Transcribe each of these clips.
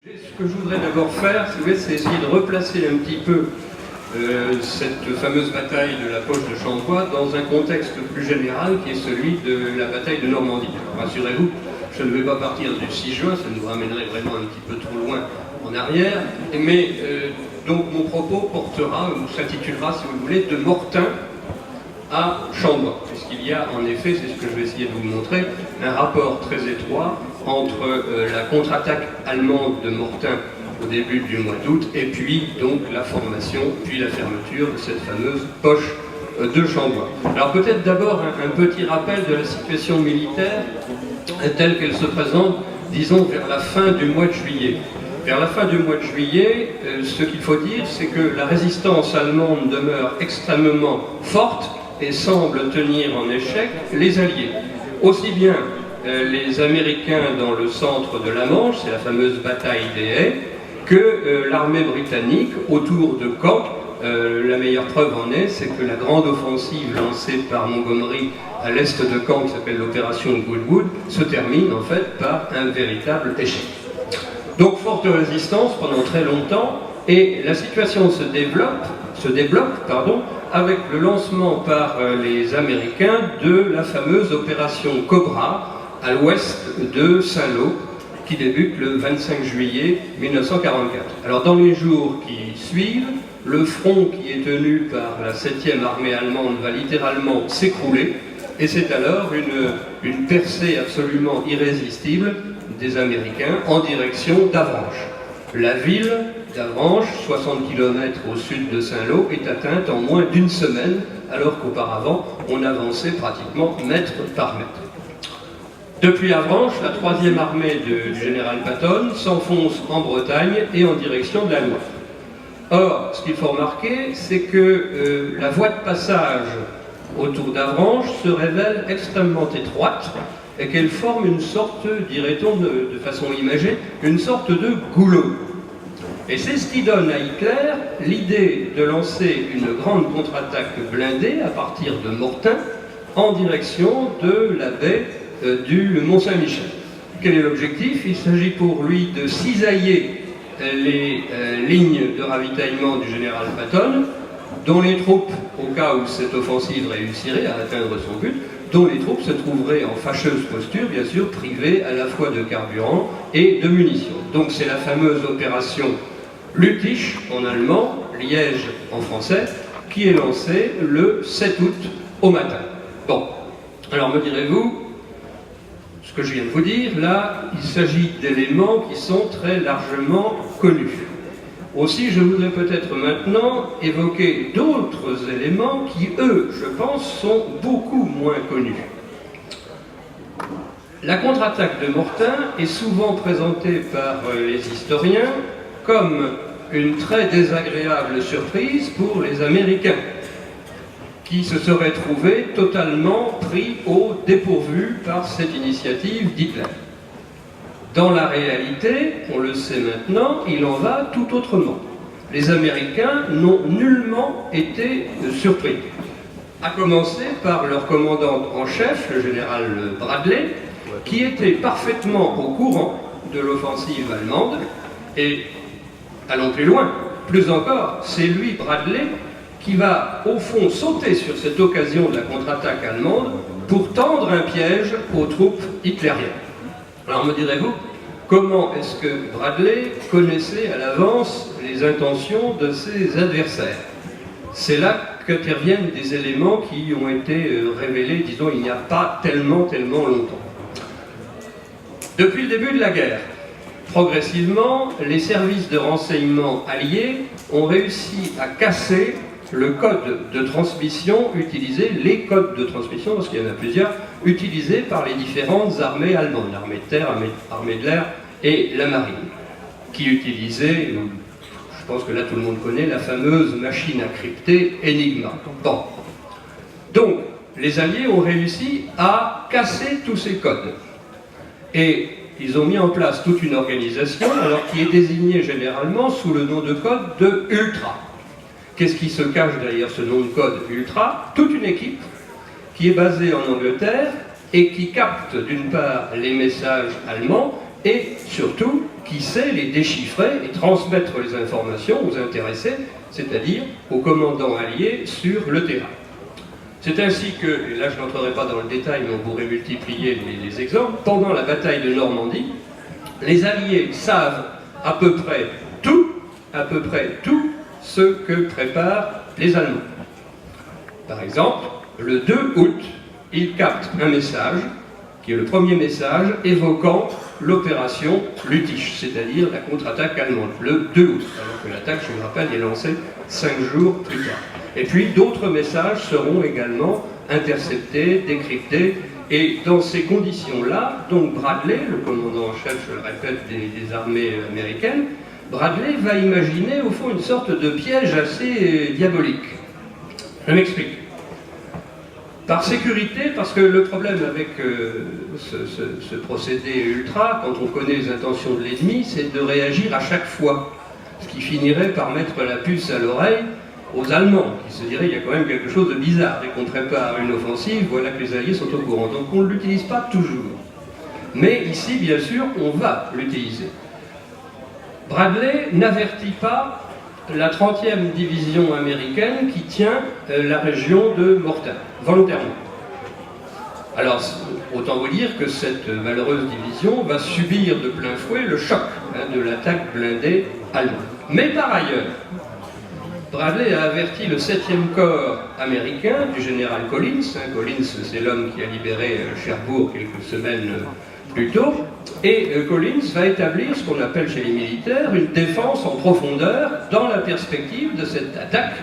Ce que je voudrais d'abord faire, c'est essayer de replacer un petit peu cette fameuse bataille de la poche de Chantois dans un contexte plus général qui est celui de la bataille de Normandie. Alors rassurez-vous, je ne vais pas partir du 6 juin, ça nous ramènerait vraiment un petit peu trop loin en arrière, mais donc mon propos portera, ou s'intitulera si vous voulez, de Mortain à Chandois, puisqu'il y a en effet, c'est ce que je vais essayer de vous montrer, un rapport très étroit entre la contre-attaque allemande de Mortain au début du mois d'août et puis donc la formation, puis la fermeture de cette fameuse poche de Chandois. Alors peut-être d'abord un petit rappel de la situation militaire telle qu'elle se présente, disons, vers la fin du mois de juillet. Vers la fin du mois de juillet, ce qu'il faut dire, c'est que la résistance allemande demeure extrêmement forte et semble tenir en échec les Alliés. Aussi bien les Américains dans le centre de la Manche, c'est la fameuse bataille des Haies, que l'armée britannique autour de Caen. La meilleure preuve en est, c'est que la grande offensive lancée par Montgomery à l'est de Caen, qui s'appelle l'opération Goodwood, se termine en fait par un véritable échec. Donc forte résistance pendant très longtemps, et la situation se débloque, avec le lancement par les Américains de la fameuse opération Cobra à l'ouest de Saint-Lô, qui débute le 25 juillet 1944. Alors dans les jours qui suivent, le front qui est tenu par la 7e armée allemande va littéralement s'écrouler, et c'est alors une percée absolument irrésistible des Américains en direction d'Avranches. La ville d'Avranches, 60 km au sud de Saint-Lô, est atteinte en moins d'une semaine, alors qu'auparavant, on avançait pratiquement mètre par mètre. Depuis Avranches, la 3e armée du général Patton s'enfonce en Bretagne et en direction de la Loire. Or, ce qu'il faut remarquer, c'est que la voie de passage autour d'Avranches se révèle extrêmement étroite et qu'elle forme une sorte, dirait-on de façon imagée, une sorte de goulot. Et c'est ce qui donne à Hitler l'idée de lancer une grande contre-attaque blindée à partir de Mortain en direction de la baie du Mont-Saint-Michel. Quel est l'objectif? Il s'agit pour lui de cisailler les lignes de ravitaillement du général Patton, dont les troupes, au cas où cette offensive réussirait à atteindre son but, dont les troupes se trouveraient en fâcheuse posture, bien sûr, privées à la fois de carburant et de munitions. Donc c'est la fameuse opération Lüttich en allemand, Liège en français, qui est lancée le 7 août au matin. Bon, alors me direz-vous, ce que je viens de vous dire, là, il s'agit d'éléments qui sont très largement connus. Aussi, je voudrais peut-être maintenant évoquer d'autres éléments qui, eux, je pense, sont beaucoup moins connus. La contre-attaque de Mortain est souvent présentée par les historiens comme une très désagréable surprise pour les Américains, qui se seraient trouvés totalement pris au dépourvu par cette initiative d'Hitler. Dans la réalité, on le sait maintenant, il en va tout autrement. Les Américains n'ont nullement été surpris. À commencer par leur commandant en chef, le général Bradley, qui était parfaitement au courant de l'offensive allemande. Et allons plus loin, plus encore, c'est lui, Bradley, qui va au fond sauter sur cette occasion de la contre-attaque allemande pour tendre un piège aux troupes hitlériennes. Alors me direz-vous, comment est-ce que Bradley connaissait à l'avance les intentions de ses adversaires? C'est là qu'interviennent des éléments qui ont été révélés, disons, il n'y a pas tellement longtemps. Depuis le début de la guerre, progressivement, les services de renseignement alliés ont réussi à casser le code de transmission utilisé, les codes de transmission, parce qu'il y en a plusieurs, utilisés par les différentes armées allemandes, l'armée de terre, l'armée de l'air et la marine, qui utilisaient, je pense que là tout le monde connaît, la fameuse machine à crypter Enigma. Bon. Donc, les Alliés ont réussi à casser tous ces codes. Et ils ont mis en place toute une organisation, alors qui est désignée généralement sous le nom de code de Ultra. Qu'est-ce qui se cache derrière ce nom de code Ultra? Toute une équipe qui est basée en Angleterre et qui capte d'une part les messages allemands et surtout qui sait les déchiffrer et transmettre les informations aux intéressés, c'est-à-dire aux commandants alliés sur le terrain. C'est ainsi que, et là je n'entrerai pas dans le détail, mais on pourrait multiplier les exemples, pendant la bataille de Normandie, les Alliés savent à peu près tout ce que préparent les Allemands. Par exemple, le 2 août, ils captent un message, qui est le premier message évoquant l'opération Lüttich, c'est-à-dire la contre-attaque allemande, le 2 août, alors que l'attaque, je me rappelle, est lancée 5 jours plus tard. Et puis d'autres messages seront également interceptés, décryptés, et dans ces conditions-là, donc Bradley, le commandant en chef, je le répète, des armées américaines, Bradley va imaginer au fond une sorte de piège assez diabolique. Je m'explique. Par sécurité, parce que le problème avec ce procédé ultra, quand on connaît les intentions de l'ennemi, c'est de réagir à chaque fois. Ce qui finirait par mettre la puce à l'oreille aux Allemands, qui se diraient il y a quand même quelque chose de bizarre, et qu'on prépare une offensive, voilà que les Alliés sont au courant. Donc on ne l'utilise pas toujours. Mais ici, bien sûr, on va l'utiliser. Bradley n'avertit pas la 30e division américaine qui tient la région de Mortain, volontairement. Alors, autant vous dire que cette malheureuse division va subir de plein fouet le choc de l'attaque blindée allemande. Mais par ailleurs, Bradley a averti le 7e corps américain du général Collins. Collins, c'est l'homme qui a libéré Cherbourg quelques semaines plus tôt. Et Collins va établir ce qu'on appelle chez les militaires une défense en profondeur dans la perspective de cette attaque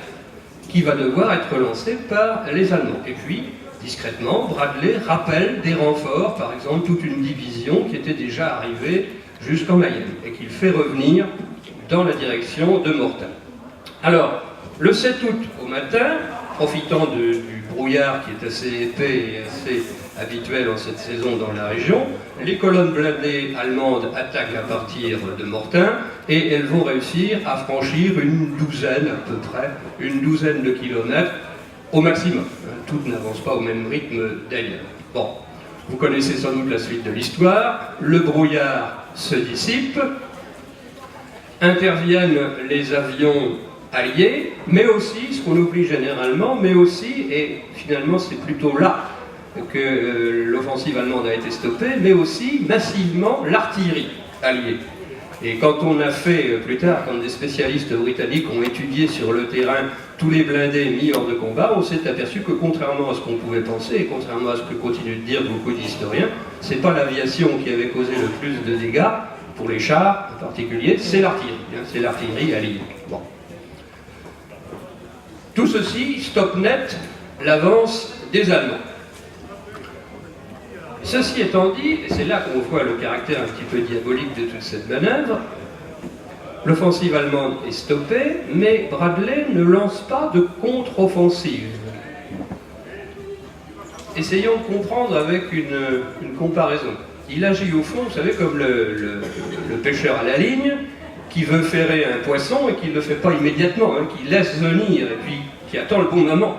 qui va devoir être lancée par les Allemands. Et puis, discrètement, Bradley rappelle des renforts, par exemple toute une division qui était déjà arrivée jusqu'en Mayenne et qu'il fait revenir dans la direction de Mortain. Alors, le 7 août au matin, profitant du brouillard qui est assez épais et assez habituel en cette saison dans la région, les colonnes blindées allemandes attaquent à partir de Mortain et elles vont réussir à franchir une douzaine à peu près, une douzaine de kilomètres au maximum. Toutes n'avancent pas au même rythme d'ailleurs. Bon, vous connaissez sans doute la suite de l'histoire, le brouillard se dissipe, interviennent les avions alliés, mais aussi, ce qu'on oublie généralement, mais aussi, et finalement c'est plutôt là que l'offensive allemande a été stoppée, mais aussi massivement l'artillerie alliée. Et quand on a fait, plus tard, quand des spécialistes britanniques ont étudié sur le terrain tous les blindés mis hors de combat, on s'est aperçu que contrairement à ce qu'on pouvait penser, et contrairement à ce que continuent de dire beaucoup d'historiens, c'est pas l'aviation qui avait causé le plus de dégâts, pour les chars en particulier, c'est l'artillerie alliée. Bon. Tout ceci stoppe net l'avance des Allemands. Ceci étant dit, et c'est là qu'on voit le caractère un petit peu diabolique de toute cette manœuvre, l'offensive allemande est stoppée, mais Bradley ne lance pas de contre-offensive. Essayons de comprendre avec une comparaison. Il agit au fond, vous savez, comme le pêcheur à la ligne, qui veut ferrer un poisson et qui ne le fait pas immédiatement, qui laisse venir et puis qui attend le bon moment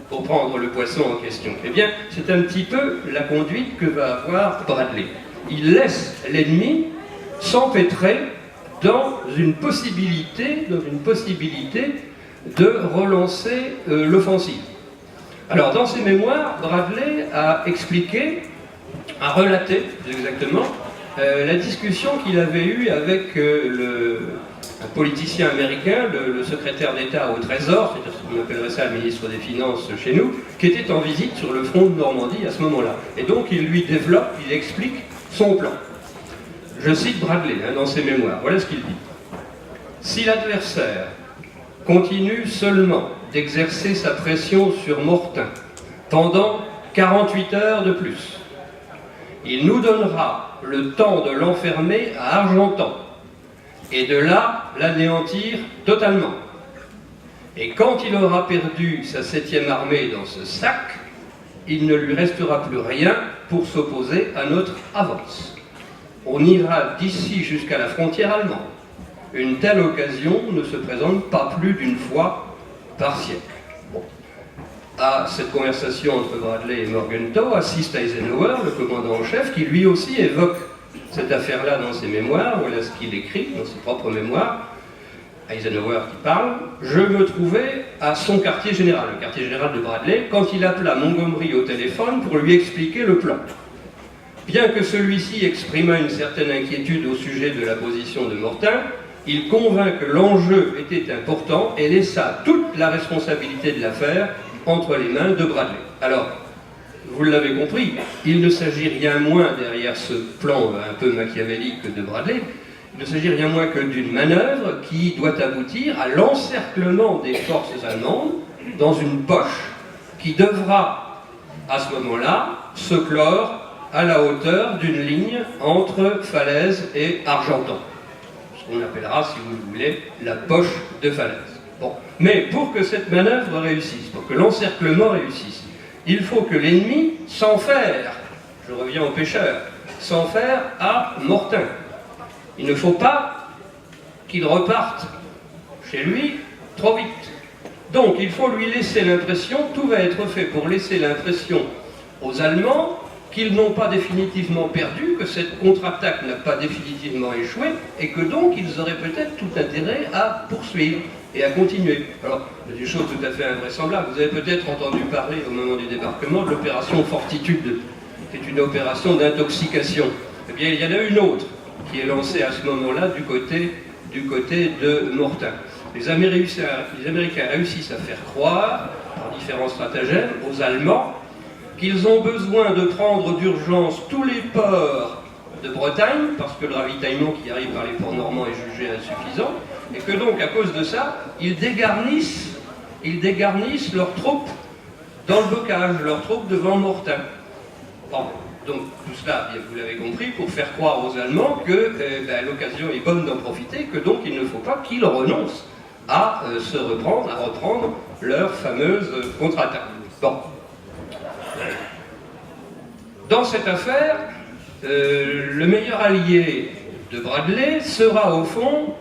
pour prendre le poisson en question. Eh bien, c'est un petit peu la conduite que va avoir Bradley. Il laisse l'ennemi s'empêtrer dans une possibilité de relancer l'offensive. Alors, dans ses mémoires, Bradley a expliqué, a relaté plus exactement, la discussion qu'il avait eue avec un politicien américain, le secrétaire d'État au Trésor, c'est-à-dire ce qu'on appellerait ça le ministre des Finances chez nous, qui était en visite sur le front de Normandie à ce moment-là. Et donc il lui développe, il explique son plan. Je cite Bradley dans ses mémoires, voilà ce qu'il dit. « Si l'adversaire continue seulement d'exercer sa pression sur Mortain pendant 48 heures de plus, il nous donnera le temps de l'enfermer à Argentan et de là l'anéantir totalement. Et quand il aura perdu sa 7e armée dans ce sac, il ne lui restera plus rien pour s'opposer à notre avance. On ira d'ici jusqu'à la frontière allemande. Une telle occasion ne se présente pas plus d'une fois par siècle. » Bon. À cette conversation entre Bradley et Morgenthau assiste Eisenhower, le commandant en chef, qui lui aussi évoque cette affaire-là dans ses mémoires, voilà ce qu'il écrit dans ses propres mémoires, Eisenhower qui parle, je me trouvais à son quartier général, le quartier général de Bradley, quand il appela Montgomery au téléphone pour lui expliquer le plan. Bien que celui-ci exprimât une certaine inquiétude au sujet de la position de Mortain, il convint que l'enjeu était important et laissa toute la responsabilité de l'affaire entre les mains de Bradley. Alors, vous l'avez compris, il ne s'agit rien moins, derrière ce plan un peu machiavélique de Bradley, il ne s'agit rien moins que d'une manœuvre qui doit aboutir à l'encerclement des forces allemandes dans une poche qui devra, à ce moment-là, se clore à la hauteur d'une ligne entre Falaise et Argentan. Ce qu'on appellera, si vous le voulez, la poche de Falaise. Bon. Mais pour que cette manœuvre réussisse, pour que l'encerclement réussisse, il faut que l'ennemi s'enferre, je reviens aux pêcheurs, s'enferre à Mortain. Il ne faut pas qu'il reparte chez lui trop vite. Donc il faut lui laisser l'impression, tout va être fait pour laisser l'impression aux Allemands qu'ils n'ont pas définitivement perdu, que cette contre-attaque n'a pas définitivement échoué, et que donc ils auraient peut-être tout intérêt à poursuivre et à continuer. Alors, il y a des choses tout à fait invraisemblables. Vous avez peut-être entendu parler au moment du débarquement de l'opération Fortitude, qui est une opération d'intoxication. Eh bien, il y en a une autre qui est lancée à ce moment-là du côté de Mortain. Les Américains réussissent à faire croire, par différents stratagèmes, aux Allemands qu'ils ont besoin de prendre d'urgence tous les ports de Bretagne, parce que le ravitaillement qui arrive par les ports normands est jugé insuffisant, et que donc, à cause de ça, ils dégarnissent leurs troupes dans le bocage, leurs troupes devant Mortain. Bon, donc tout cela, bien, vous l'avez compris, pour faire croire aux Allemands que l'occasion est bonne d'en profiter, que donc il ne faut pas qu'ils renoncent à reprendre leur fameuse contre-attaque. Bon. Dans cette affaire, le meilleur allié de Bradley sera au fond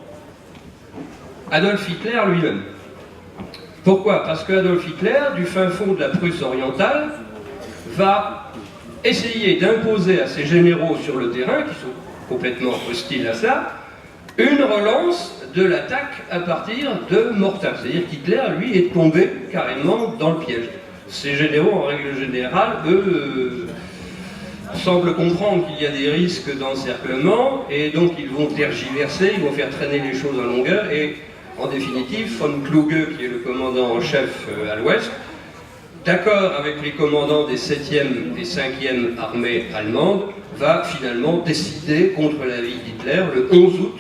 Adolf Hitler lui-même. Pourquoi? Parce qu'Adolf Hitler, du fin fond de la Prusse orientale, va essayer d'imposer à ses généraux sur le terrain, qui sont complètement hostiles à ça, une relance de l'attaque à partir de Mortain. C'est-à-dire qu'Hitler, lui, est tombé carrément dans le piège. Ces généraux, en règle générale, eux, semblent comprendre qu'il y a des risques d'encerclement, et donc ils vont tergiverser, ils vont faire traîner les choses en longueur, et en définitive, von Kluge, qui est le commandant en chef à l'ouest, d'accord avec les commandants des 7e et 5e armées allemandes, va finalement décider, contre l'avis d'Hitler, le 11 août,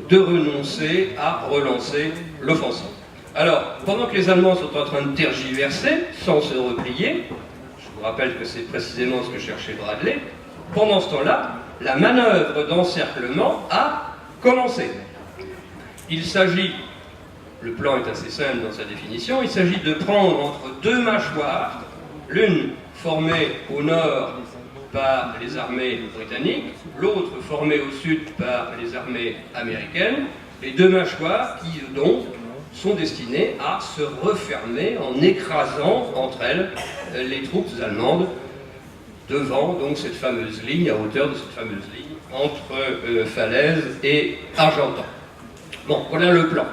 de renoncer à relancer l'offensive. Alors, pendant que les Allemands sont en train de tergiverser, sans se replier, je vous rappelle que c'est précisément ce que cherchait Bradley, pendant ce temps-là, la manœuvre d'encerclement a commencé. Il s'agit, le plan est assez simple dans sa définition, il s'agit de prendre entre deux mâchoires, l'une formée au nord par les armées britanniques, l'autre formée au sud par les armées américaines, les deux mâchoires qui donc sont destinées à se refermer en écrasant entre elles les troupes allemandes devant donc cette fameuse ligne, à hauteur de cette fameuse ligne entre Falaise et Argentan. Bon, voilà le plan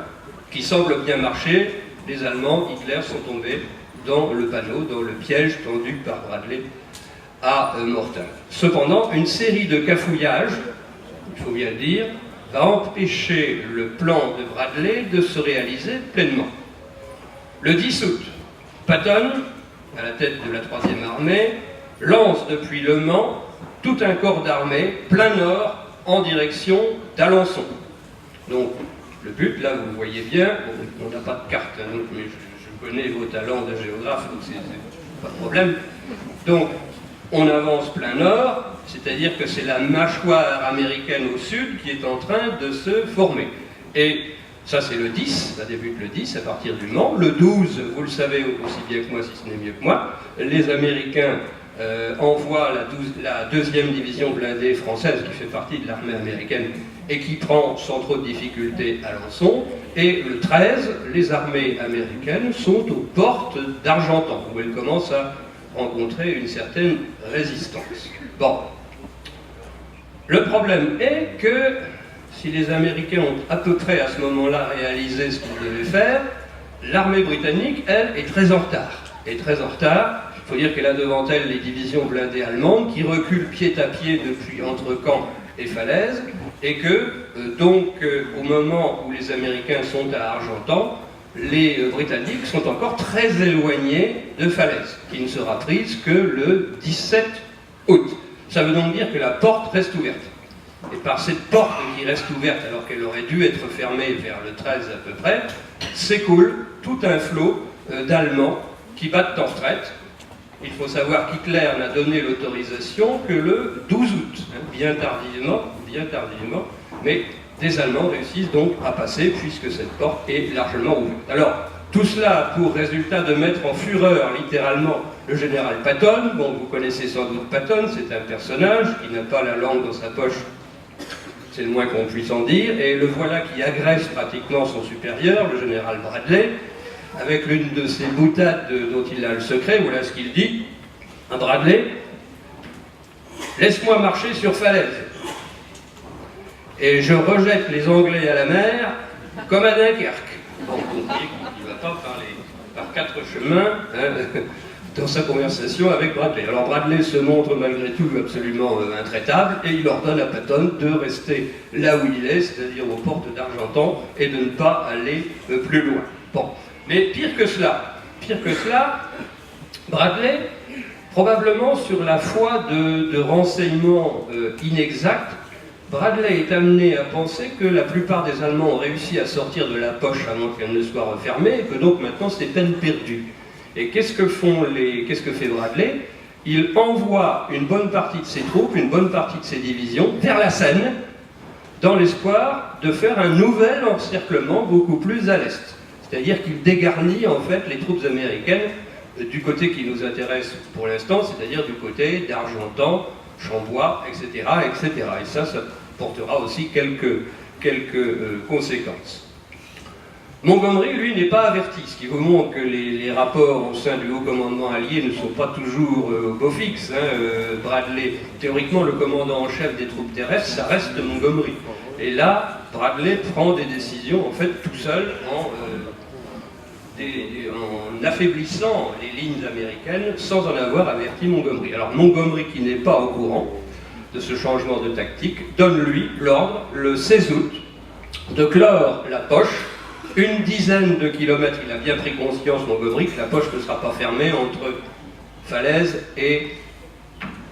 qui semble bien marcher. Les Allemands, Hitler, sont tombés dans le panneau, dans le piège tendu par Bradley à Mortain. Cependant, une série de cafouillages, il faut bien le dire, va empêcher le plan de Bradley de se réaliser pleinement. Le 10 août, Patton, à la tête de la 3e armée, lance depuis Le Mans tout un corps d'armée plein nord en direction d'Alençon. Donc, le but, là, vous le voyez bien, on n'a pas de carte, hein, mais je connais vos talents de géographe, donc c'est pas de problème. Donc, on avance plein nord, c'est-à-dire que c'est la mâchoire américaine au sud qui est en train de se former. Et ça, c'est le 10, ça débute le 10 à partir du Mans. Le 12, vous le savez aussi bien que moi, si ce n'est mieux que moi, les Américains envoient la 2e division blindée française, qui fait partie de l'armée américaine, et qui prend sans trop de difficulté Alençon. Et le 13, les armées américaines sont aux portes d'Argentan, où elles commencent à rencontrer une certaine résistance. Bon. Le problème est que si les Américains ont à peu près à ce moment-là réalisé ce qu'ils devaient faire, l'armée britannique, elle, est très en retard. Il faut dire qu'elle a devant elle les divisions blindées allemandes qui reculent pied à pied depuis entre Caen et Falaise, et que, au moment où les Américains sont à Argentan, les Britanniques sont encore très éloignés de Falaise, qui ne sera prise que le 17 août. Ça veut donc dire que la porte reste ouverte. Et par cette porte qui reste ouverte, alors qu'elle aurait dû être fermée vers le 13 à peu près, s'écoule tout un flot d'Allemands qui battent en retraite. Il faut savoir qu'Hitler n'a donné l'autorisation que le 12 août, bien tardivement, mais des Allemands réussissent donc à passer puisque cette porte est largement ouverte. Alors, tout cela a pour résultat de mettre en fureur, littéralement, le général Patton. Bon, vous connaissez sans doute Patton, c'est un personnage qui n'a pas la langue dans sa poche, c'est le moins qu'on puisse en dire, et le voilà qui agresse pratiquement son supérieur, le général Bradley, avec l'une de ces boutades dont il a le secret. Voilà ce qu'il dit à Bradley: « Laisse-moi marcher sur Falaise, et je rejette les Anglais à la mer comme à Dunkerque. » Bon, vous comprenez qu'il ne va pas par quatre chemins dans sa conversation avec Bradley. Alors Bradley se montre malgré tout absolument intraitable, et il ordonne à Patton de rester là où il est, c'est-à-dire aux portes d'Argentan, et de ne pas aller plus loin. Bon. Mais pire que cela, Bradley, probablement sur la foi de renseignements inexacts, Bradley est amené à penser que la plupart des Allemands ont réussi à sortir de la poche avant qu'elle ne soit refermée, et que donc maintenant c'est peine perdue. Et qu'est-ce que fait Bradley? Il envoie une bonne partie de ses troupes, une bonne partie de ses divisions vers la Seine, dans l'espoir de faire un nouvel encerclement beaucoup plus à l'est. C'est-à-dire qu'il dégarnit en fait les troupes américaines du côté qui nous intéresse pour l'instant, c'est-à-dire du côté d'Argentan, Chambois, etc., etc. Et ça portera aussi quelques conséquences. Montgomery, lui, n'est pas averti, ce qui vous montre que les rapports au sein du haut commandement allié ne sont pas toujours au beau fixe. Bradley, théoriquement, le commandant en chef des troupes terrestres, ça reste Montgomery. Et là, Bradley prend des décisions, en fait, tout seul, en affaiblissant les lignes américaines sans en avoir averti Montgomery. Alors Montgomery, qui n'est pas au courant de ce changement de tactique, donne lui l'ordre, le 16 août, de clore la poche. Une dizaine de kilomètres, il a bien pris conscience, Montgomery, que la poche ne sera pas fermée entre Falaise et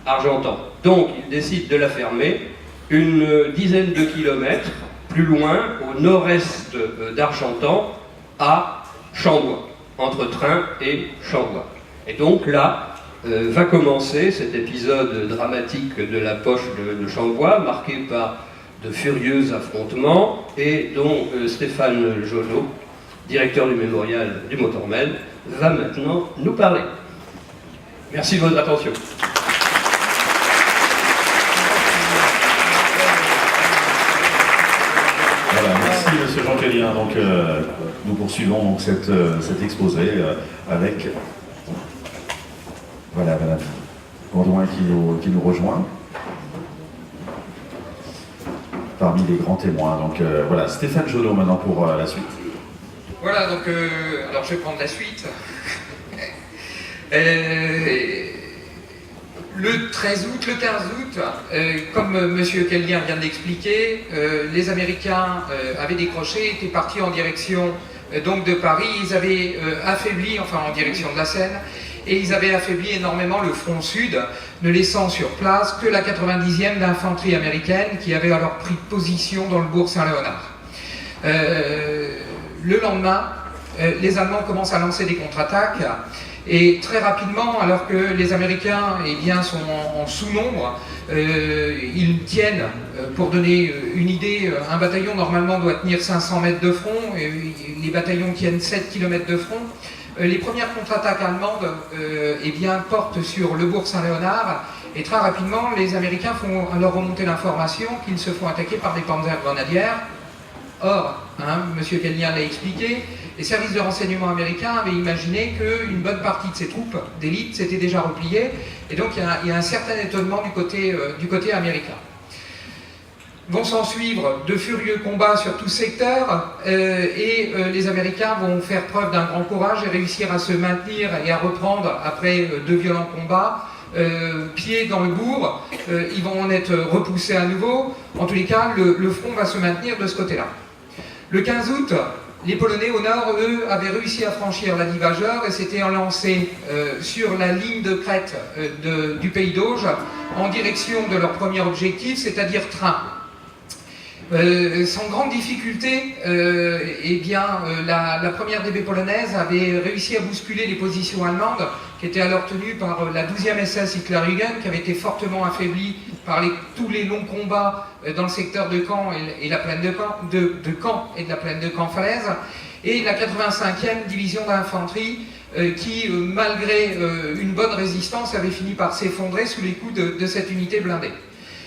Argentan. Donc il décide de la fermer une dizaine de kilomètres plus loin, au nord-est d'Argentan, à Chambois, entre Train et Chambois. Et donc là, va commencer cet épisode dramatique de la poche de Chambois, marqué par de furieux affrontements, et dont Stéphane Jonot, directeur du mémorial du Mont-Tormel, va maintenant nous parler. Merci de votre attention. Voilà, merci Monsieur Jean Kellien. Donc, nous poursuivons donc cet exposé avec voilà, Madame Gourdouin qui nous rejoint parmi les grands témoins. Donc voilà, Stéphane Jonot maintenant pour la suite. Voilà, donc alors je vais prendre la suite. Le 13 août, le 15 août, comme M. Kellien vient de l'expliquer, les Américains avaient décroché, étaient partis en direction donc de Paris. Ils avaient affaibli, enfin en direction de la Seine, et ils avaient affaibli énormément le front sud, ne laissant sur place que la 90e d'infanterie américaine qui avait alors pris position dans le bourg Saint-Léonard. Le lendemain, les Allemands commencent à lancer des contre-attaques, et très rapidement, alors que les Américains sont en sous-nombre, ils tiennent, pour donner une idée, un bataillon normalement doit tenir 500 mètres de front, et les bataillons tiennent 7 km de front. Les premières contre-attaques allemandes portent sur le bourg Saint-Léonard, et très rapidement, les Américains font alors remonter l'information qu'ils se font attaquer par des panzergrenadières. Or, M. Kellien l'a expliqué, les services de renseignement américains avaient imaginé qu'une bonne partie de ces troupes d'élite s'étaient déjà repliées, et donc il y a un certain étonnement du côté américain. Vont s'en suivre de furieux combats sur tout secteur les Américains vont faire preuve d'un grand courage et réussir à se maintenir et à reprendre après de violents combats. Pieds dans le bourg, ils vont en être repoussés à nouveau. En tous les cas, le front va se maintenir de ce côté-là. Le 15 août, les Polonais au nord, eux, avaient réussi à franchir la Divageur et s'étaient lancés sur la ligne de crête du pays d'Auge en direction de leur premier objectif, c'est-à-dire Train. Sans grande difficulté, la première DB polonaise avait réussi à bousculer les positions allemandes qui étaient alors tenues par la 12e SS Hitlerjugend, qui avait été fortement affaiblie par tous les longs combats dans le secteur de Caen et la plaine de Caen et de la plaine de Caen-Falaise, et la 85e division d'infanterie qui, malgré une bonne résistance, avait fini par s'effondrer sous les coups de cette unité blindée.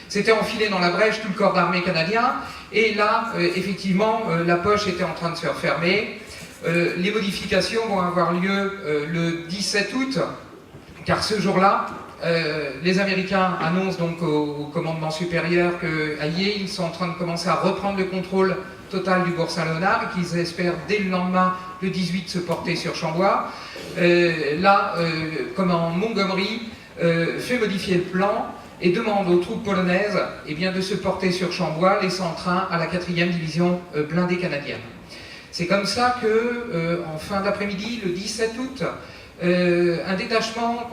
S'était enfilé dans la brèche tout le corps d'armée canadien, et là, effectivement, la poche était en train de se refermer. Les modifications vont avoir lieu le 17 août, car ce jour-là, les Américains annoncent donc au commandement supérieur qu'à Yé, ils sont en train de commencer à reprendre le contrôle total du Bourg Saint-Léonard et qu'ils espèrent dès le lendemain, le 18, se porter sur Chambois. Comme en Montgomery, fait modifier le plan et demande aux troupes polonaises de se porter sur Chambois, laissant train à la 4e division blindée canadienne. C'est comme ça que, en fin d'après-midi, le 17 août, un détachement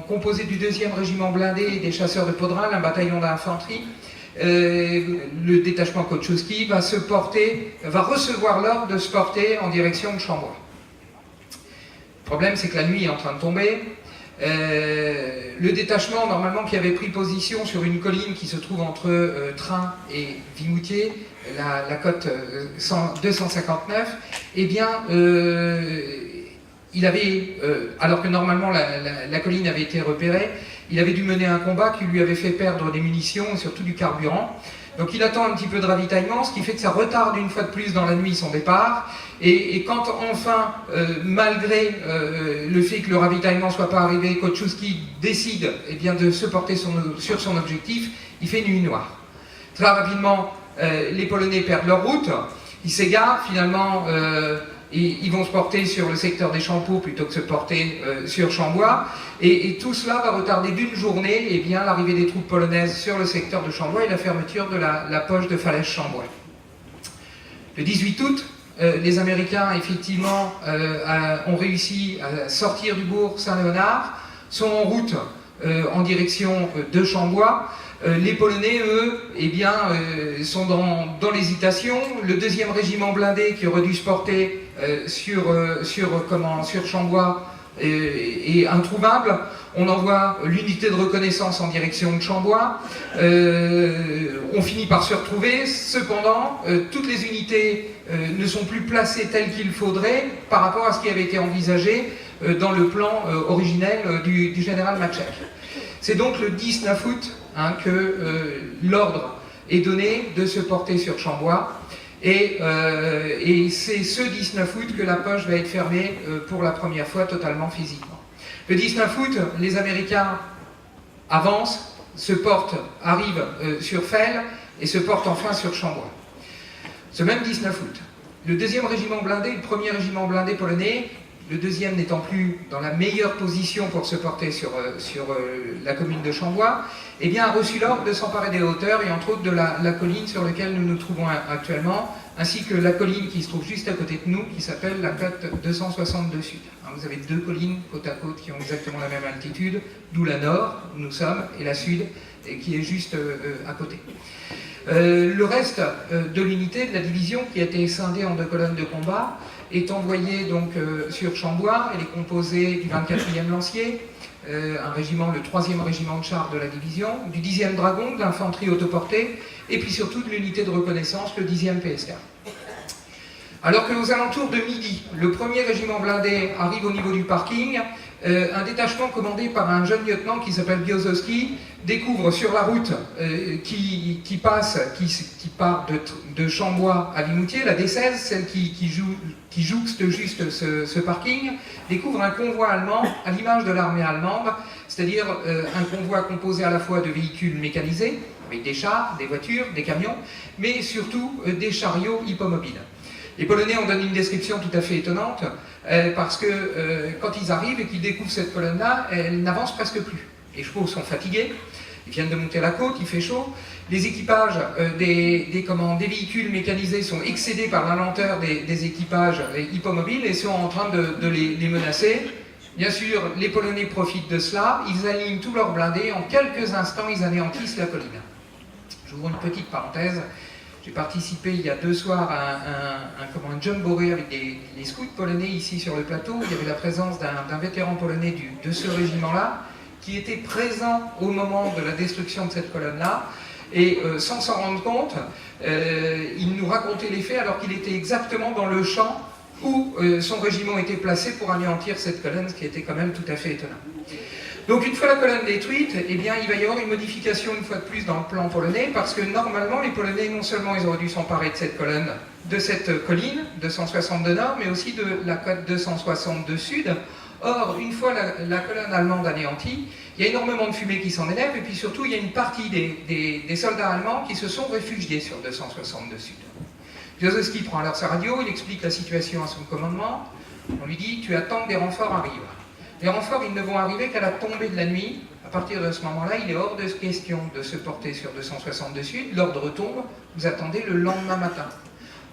composé du 2e régiment blindé et des chasseurs de Podral, un bataillon d'infanterie, le détachement Koczewski va recevoir l'ordre de se porter en direction de Chambois. Le problème, c'est que la nuit est en train de tomber. Le détachement, normalement, qui avait pris position sur une colline qui se trouve entre Train et Vimoutier, la côte 259, il avait, alors que normalement la colline avait été repérée, il avait dû mener un combat qui lui avait fait perdre des munitions et surtout du carburant. Donc il attend un petit peu de ravitaillement, ce qui fait que ça retarde une fois de plus dans la nuit son départ. Et quand enfin, malgré le fait que le ravitaillement ne soit pas arrivé, Koczewski décide de se porter sur son objectif, il fait nuit noire. Très rapidement, les Polonais perdent leur route, ils s'égarent finalement, ils vont se porter sur le secteur des Champeaux plutôt que de se porter sur Chambois. Et tout cela va retarder d'une journée l'arrivée des troupes polonaises sur le secteur de Chambois et la fermeture de la poche de Falaise-Chambois. Le 18 août, les Américains, effectivement, ont réussi à sortir du bourg Saint-Léonard, sont en route en direction de Chambois. Les Polonais, eux, sont dans l'hésitation. Le 2e régiment blindé, qui aurait dû se porter sur Chambois, est introuvable. On envoie l'unité de reconnaissance en direction de Chambois. On finit par se retrouver. Cependant, toutes les unités ne sont plus placées telles qu'il faudrait par rapport à ce qui avait été envisagé dans le plan originel du général Matchek. C'est donc le 19 août que l'ordre est donné de se porter sur Chambois. Et c'est ce 19 août que la poche va être fermée pour la première fois totalement physiquement. Le 19 août, les Américains avancent, arrivent sur Felles et se portent enfin sur Chambois. Ce même 19 août, le 2e régiment blindé, le 1er régiment blindé polonais, le 2e n'étant plus dans la meilleure position pour se porter sur la commune de Chambois, a reçu l'ordre de s'emparer des hauteurs et entre autres de la colline sur laquelle nous nous trouvons actuellement, ainsi que la colline qui se trouve juste à côté de nous, qui s'appelle la côte 262 Sud. Vous avez 2 collines côte à côte qui ont exactement la même altitude, d'où la nord, où nous sommes, et la sud, qui est juste à côté. Le reste de l'unité, de la division, qui a été scindée en 2 colonnes de combat, est envoyé donc sur Chambois. Elle est composée du 24e lancier, un régiment, le 3e régiment de chars de la division, du 10e dragon, de l'infanterie autoportée, et puis surtout de l'unité de reconnaissance, le 10e PSK. Alors qu'aux alentours de midi, le 1er régiment blindé arrive au niveau du parking, un détachement commandé par un jeune lieutenant qui s'appelle Biozowski découvre sur la route qui part de Chambois à Vimoutier, la D16, celle qui jouxte juste ce parking, découvre un convoi allemand à l'image de l'armée allemande, c'est-à-dire un convoi composé à la fois de véhicules mécanisés, avec des chars, des voitures, des camions, mais surtout des chariots hippomobiles. Les Polonais en donnent une description tout à fait étonnante, parce que quand ils arrivent et qu'ils découvrent cette colonne-là, elle n'avance presque plus. Les chevaux sont fatigués, ils viennent de monter la côte, il fait chaud, les équipages des véhicules mécanisés sont excédés par la lenteur des équipages hippomobiles et sont en train de les menacer. Bien sûr, les Polonais profitent de cela, ils alignent tous leurs blindés, en quelques instants ils anéantissent la colline. J'ouvre une petite parenthèse. J'ai participé il y a 2 soirs à un jamboree avec les scouts polonais ici sur le plateau. Il y avait la présence d'un vétéran polonais de ce régiment-là, qui était présent au moment de la destruction de cette colonne-là. Et sans s'en rendre compte, il nous racontait les faits alors qu'il était exactement dans le champ où son régiment était placé pour anéantir cette colonne, ce qui était quand même tout à fait étonnant. Donc une fois la colonne détruite, eh bien, il va y avoir une modification une fois de plus dans le plan polonais, parce que normalement les Polonais, non seulement ils auraient dû s'emparer de cette colonne, de cette colline 262 nord, mais aussi de la côte 262 sud. Or, une fois la colonne allemande anéantie, il y a énormément de fumée qui s'en élève, et puis surtout il y a une partie des soldats allemands qui se sont réfugiés sur 262 sud. Biozowski prend alors sa radio, il explique la situation à son commandement, on lui dit « tu attends que des renforts arrivent ». Les renforts, ils ne vont arriver qu'à la tombée de la nuit. À partir de ce moment-là, il est hors de question de se porter sur 262 sud. L'ordre tombe, vous attendez le lendemain matin.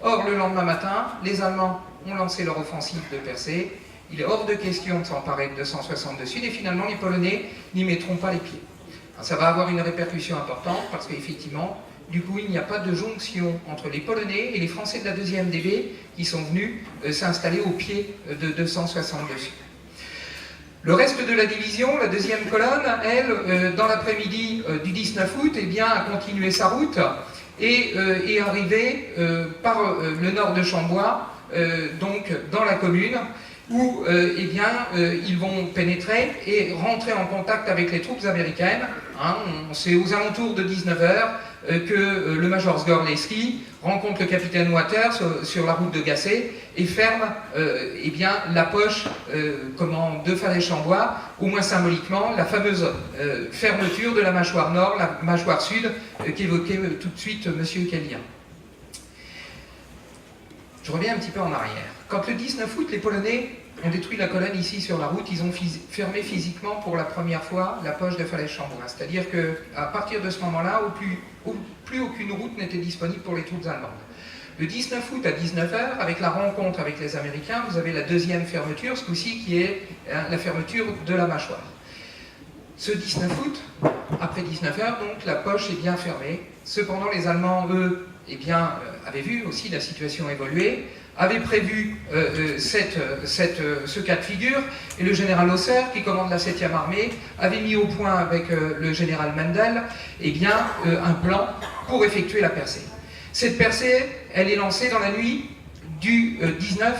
Or, le lendemain matin, les Allemands ont lancé leur offensive de percée. Il est hors de question de s'emparer de 262 sud. Et finalement, les Polonais n'y mettront pas les pieds. Alors, ça va avoir une répercussion importante parce qu'effectivement, du coup, il n'y a pas de jonction entre les Polonais et les Français de la 2e DB qui sont venus s'installer au pied de 262 sud. Le reste de la division, la 2e colonne, elle, dans l'après-midi du 19 août, eh bien, a continué sa route et est arrivée par le nord de Chambois, donc dans la commune, où eh bien, ils vont pénétrer et rentrer en contact avec les troupes américaines. Hein, c'est aux alentours de 19h que le major Zgorleski rencontre le capitaine Waters sur la route de Gassé et ferme eh bien, la poche de Falaise-Chambois, au moins symboliquement, la fameuse fermeture de la mâchoire nord, la mâchoire sud qu'évoquait tout de suite M. Kellien. Je reviens un petit peu en arrière. Quand le 19 août, les Polonais ont détruit la colonne ici sur la route, ils ont fermé physiquement pour la première fois la poche de Falaise-Chambois. C'est-à-dire qu'à partir de ce moment-là, plus aucune route n'était disponible pour les troupes allemandes. Le 19 août à 19h, avec la rencontre avec les Américains, vous avez la 2e fermeture, ce coup-ci qui est la fermeture de la mâchoire. Ce 19 août, après 19h, donc, la poche est bien fermée. Cependant, les Allemands, eux, eh bien, avaient vu aussi la situation évoluer, avaient prévu ce cas de figure, et le général Hauser, qui commande la 7e armée, avait mis au point avec le général Mendel eh bien, un plan pour effectuer la percée. Cette percée, elle est lancée dans la nuit du 19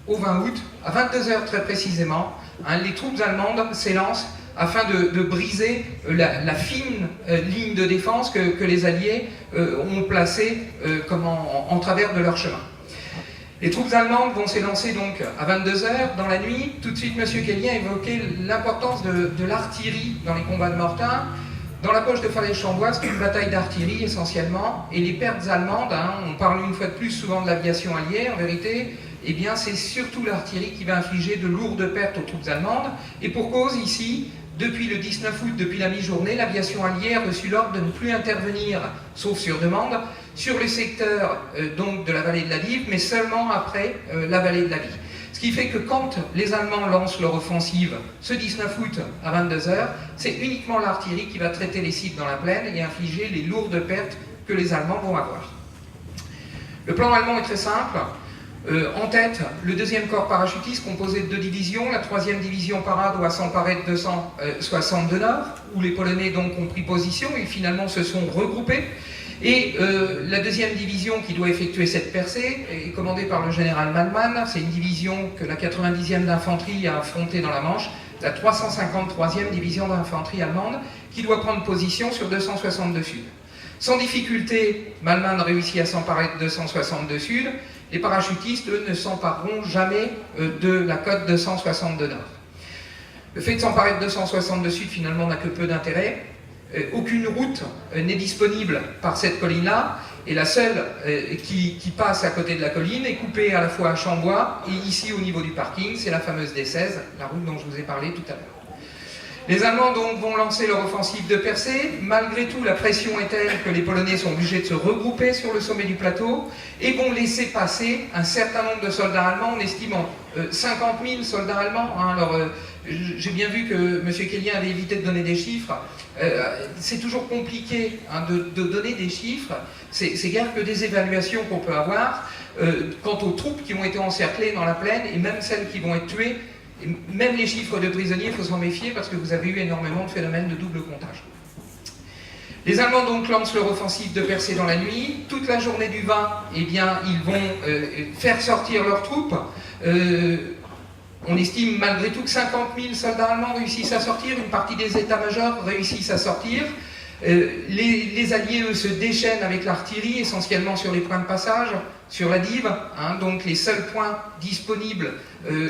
au 20 août, à 22h très précisément. Hein, les troupes allemandes s'élancent afin de briser la fine ligne de défense que les Alliés ont placée en travers de leur chemin. Les troupes allemandes vont s'élancer donc à 22h dans la nuit. Tout de suite, M. Kellien évoquait l'importance de l'artillerie dans les combats de Mortain. Dans la poche de Falaise-Chambois, c'est une bataille d'artillerie essentiellement, et les pertes allemandes, hein, on parle une fois de plus souvent de l'aviation alliée, en vérité, eh bien c'est surtout l'artillerie qui va infliger de lourdes pertes aux troupes allemandes, et pour cause ici, depuis le 19 août, depuis la mi-journée, l'aviation alliée a reçu l'ordre de ne plus intervenir, sauf sur demande, sur le secteur donc de la vallée de la Dive, mais seulement après la vallée de la Vie. Ce qui fait que quand les Allemands lancent leur offensive ce 19 août à 22h, c'est uniquement l'artillerie qui va traiter les sites dans la plaine et infliger les lourdes pertes que les Allemands vont avoir. Le plan allemand est très simple. En tête, le 2e corps parachutiste composé de 2 divisions. La 3e division para doit s'emparer de 262 nord, où les Polonais donc ont pris position et finalement se sont regroupés. Et la 2e division qui doit effectuer cette percée est commandée par le général Mallmann. C'est une division que la 90e d'infanterie a affrontée dans la Manche. la 353e division d'infanterie allemande, qui doit prendre position sur 262 Sud. Sans difficulté, Malman réussit à s'emparer de 262 Sud. Les parachutistes, eux, ne s'empareront jamais de la côte 262 Nord. Le fait de s'emparer de 262 Sud, finalement, n'a que peu d'intérêt. Aucune route n'est disponible par cette colline-là, et la seule qui passe à côté de la colline est coupée à la fois à Chambois et ici au niveau du parking, c'est la fameuse D16, la route dont je vous ai parlé tout à l'heure. Les Allemands donc vont lancer leur offensive de percée. Malgré tout, la pression est telle que les Polonais sont obligés de se regrouper sur le sommet du plateau et vont laisser passer un certain nombre de soldats allemands, en estimant 50 000 soldats allemands. Alors, j'ai bien vu que M. Kellien avait évité de donner des chiffres. C'est toujours compliqué de donner des chiffres. C'est guère que des évaluations qu'on peut avoir quant aux troupes qui ont été encerclées dans la plaine et même celles qui vont être tuées. Et même les chiffres de prisonniers, il faut s'en méfier parce que vous avez eu énormément de phénomènes de double comptage. Les Allemands donc lancent leur offensive de percée dans la nuit. Toute la journée du 20, eh bien, ils vont faire sortir leurs troupes. On estime malgré tout que 50 000 soldats allemands réussissent à sortir, une partie des états-majors réussissent à sortir. Les Alliés, eux, se déchaînent avec l'artillerie, essentiellement sur les points de passage, sur la Dive, donc les seuls points disponibles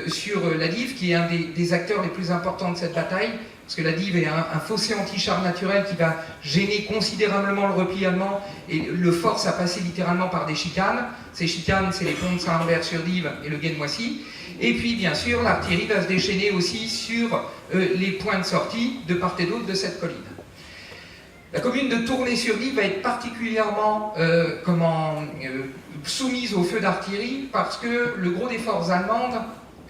sur la Dive, qui est un des acteurs les plus importants de cette bataille, parce que la Dive est un fossé anti-char naturel qui va gêner considérablement le repli allemand et le force à passer littéralement par des chicanes. Ces chicanes, c'est les ponts de Saint-Lambert-sur-Dive et le Gué de Moissy. Et puis, bien sûr, l'artillerie va se déchaîner aussi sur les points de sortie de part et d'autre de cette colline. La commune de Tournai-sur-Dive va être particulièrement soumise au feu d'artillerie parce que le gros des forces allemandes,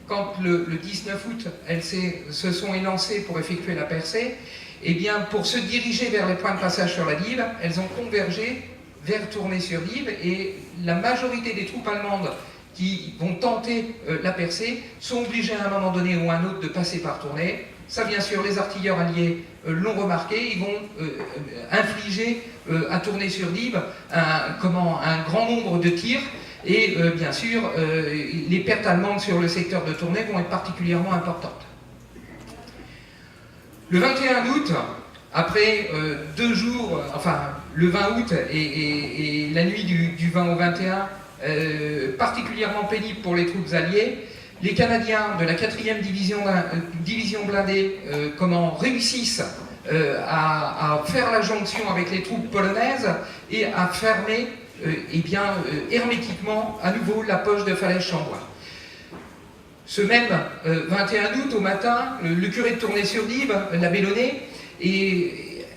quand le 19 août, elles se sont élancées pour effectuer la percée, eh bien, pour se diriger vers les points de passage sur la Dive, elles ont convergé vers Tournai-sur-Dive et la majorité des troupes allemandes qui vont tenter la percée sont obligées à un moment donné ou à un autre de passer par Tournai. Ça, bien sûr, les artilleurs alliés l'ont remarqué, ils vont infliger à Tournai-sur-Dive un grand nombre de tirs, et bien sûr, les pertes allemandes sur le secteur de Tournai vont être particulièrement importantes. Le 21 août, après 2 jours, enfin le 20 août et la nuit du 20 au 21, particulièrement pénible pour les troupes alliées, les Canadiens de la 4e division blindée réussissent à faire la jonction avec les troupes polonaises et à fermer hermétiquement à nouveau la poche de Falaise-Chambois. Ce même 21 août au matin, le curé de Tournai-sur-Dive, l'abbé Launay,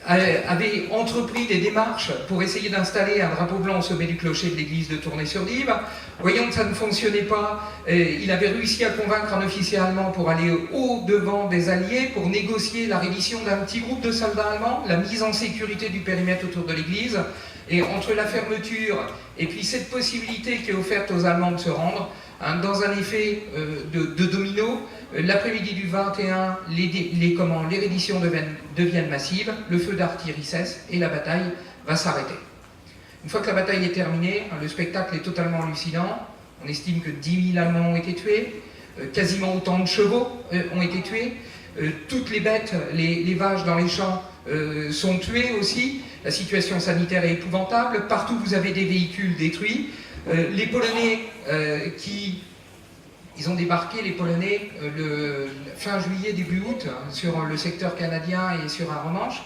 avait entrepris des démarches pour essayer d'installer un drapeau blanc au sommet du clocher de l'église de Tournai-sur-Dive. Voyant que ça ne fonctionnait pas, il avait réussi à convaincre un officier allemand pour aller au-devant des Alliés, pour négocier la reddition d'un petit groupe de soldats allemands, la mise en sécurité du périmètre autour de l'église. Et entre la fermeture et puis cette possibilité qui est offerte aux Allemands de se rendre, dans un effet de domino, l'après-midi du 21, les redditions deviennent massives, le feu d'artillerie cesse et la bataille va s'arrêter. Une fois que la bataille est terminée, le spectacle est totalement hallucinant. On estime que 10 000 Allemands ont été tués, quasiment autant de chevaux ont été tués, toutes les bêtes, les vaches dans les champs sont tuées aussi. La situation sanitaire est épouvantable, partout vous avez des véhicules détruits. Les Polonais ils ont débarqué, les Polonais, fin juillet, début août, sur le secteur canadien et sur Arromanches.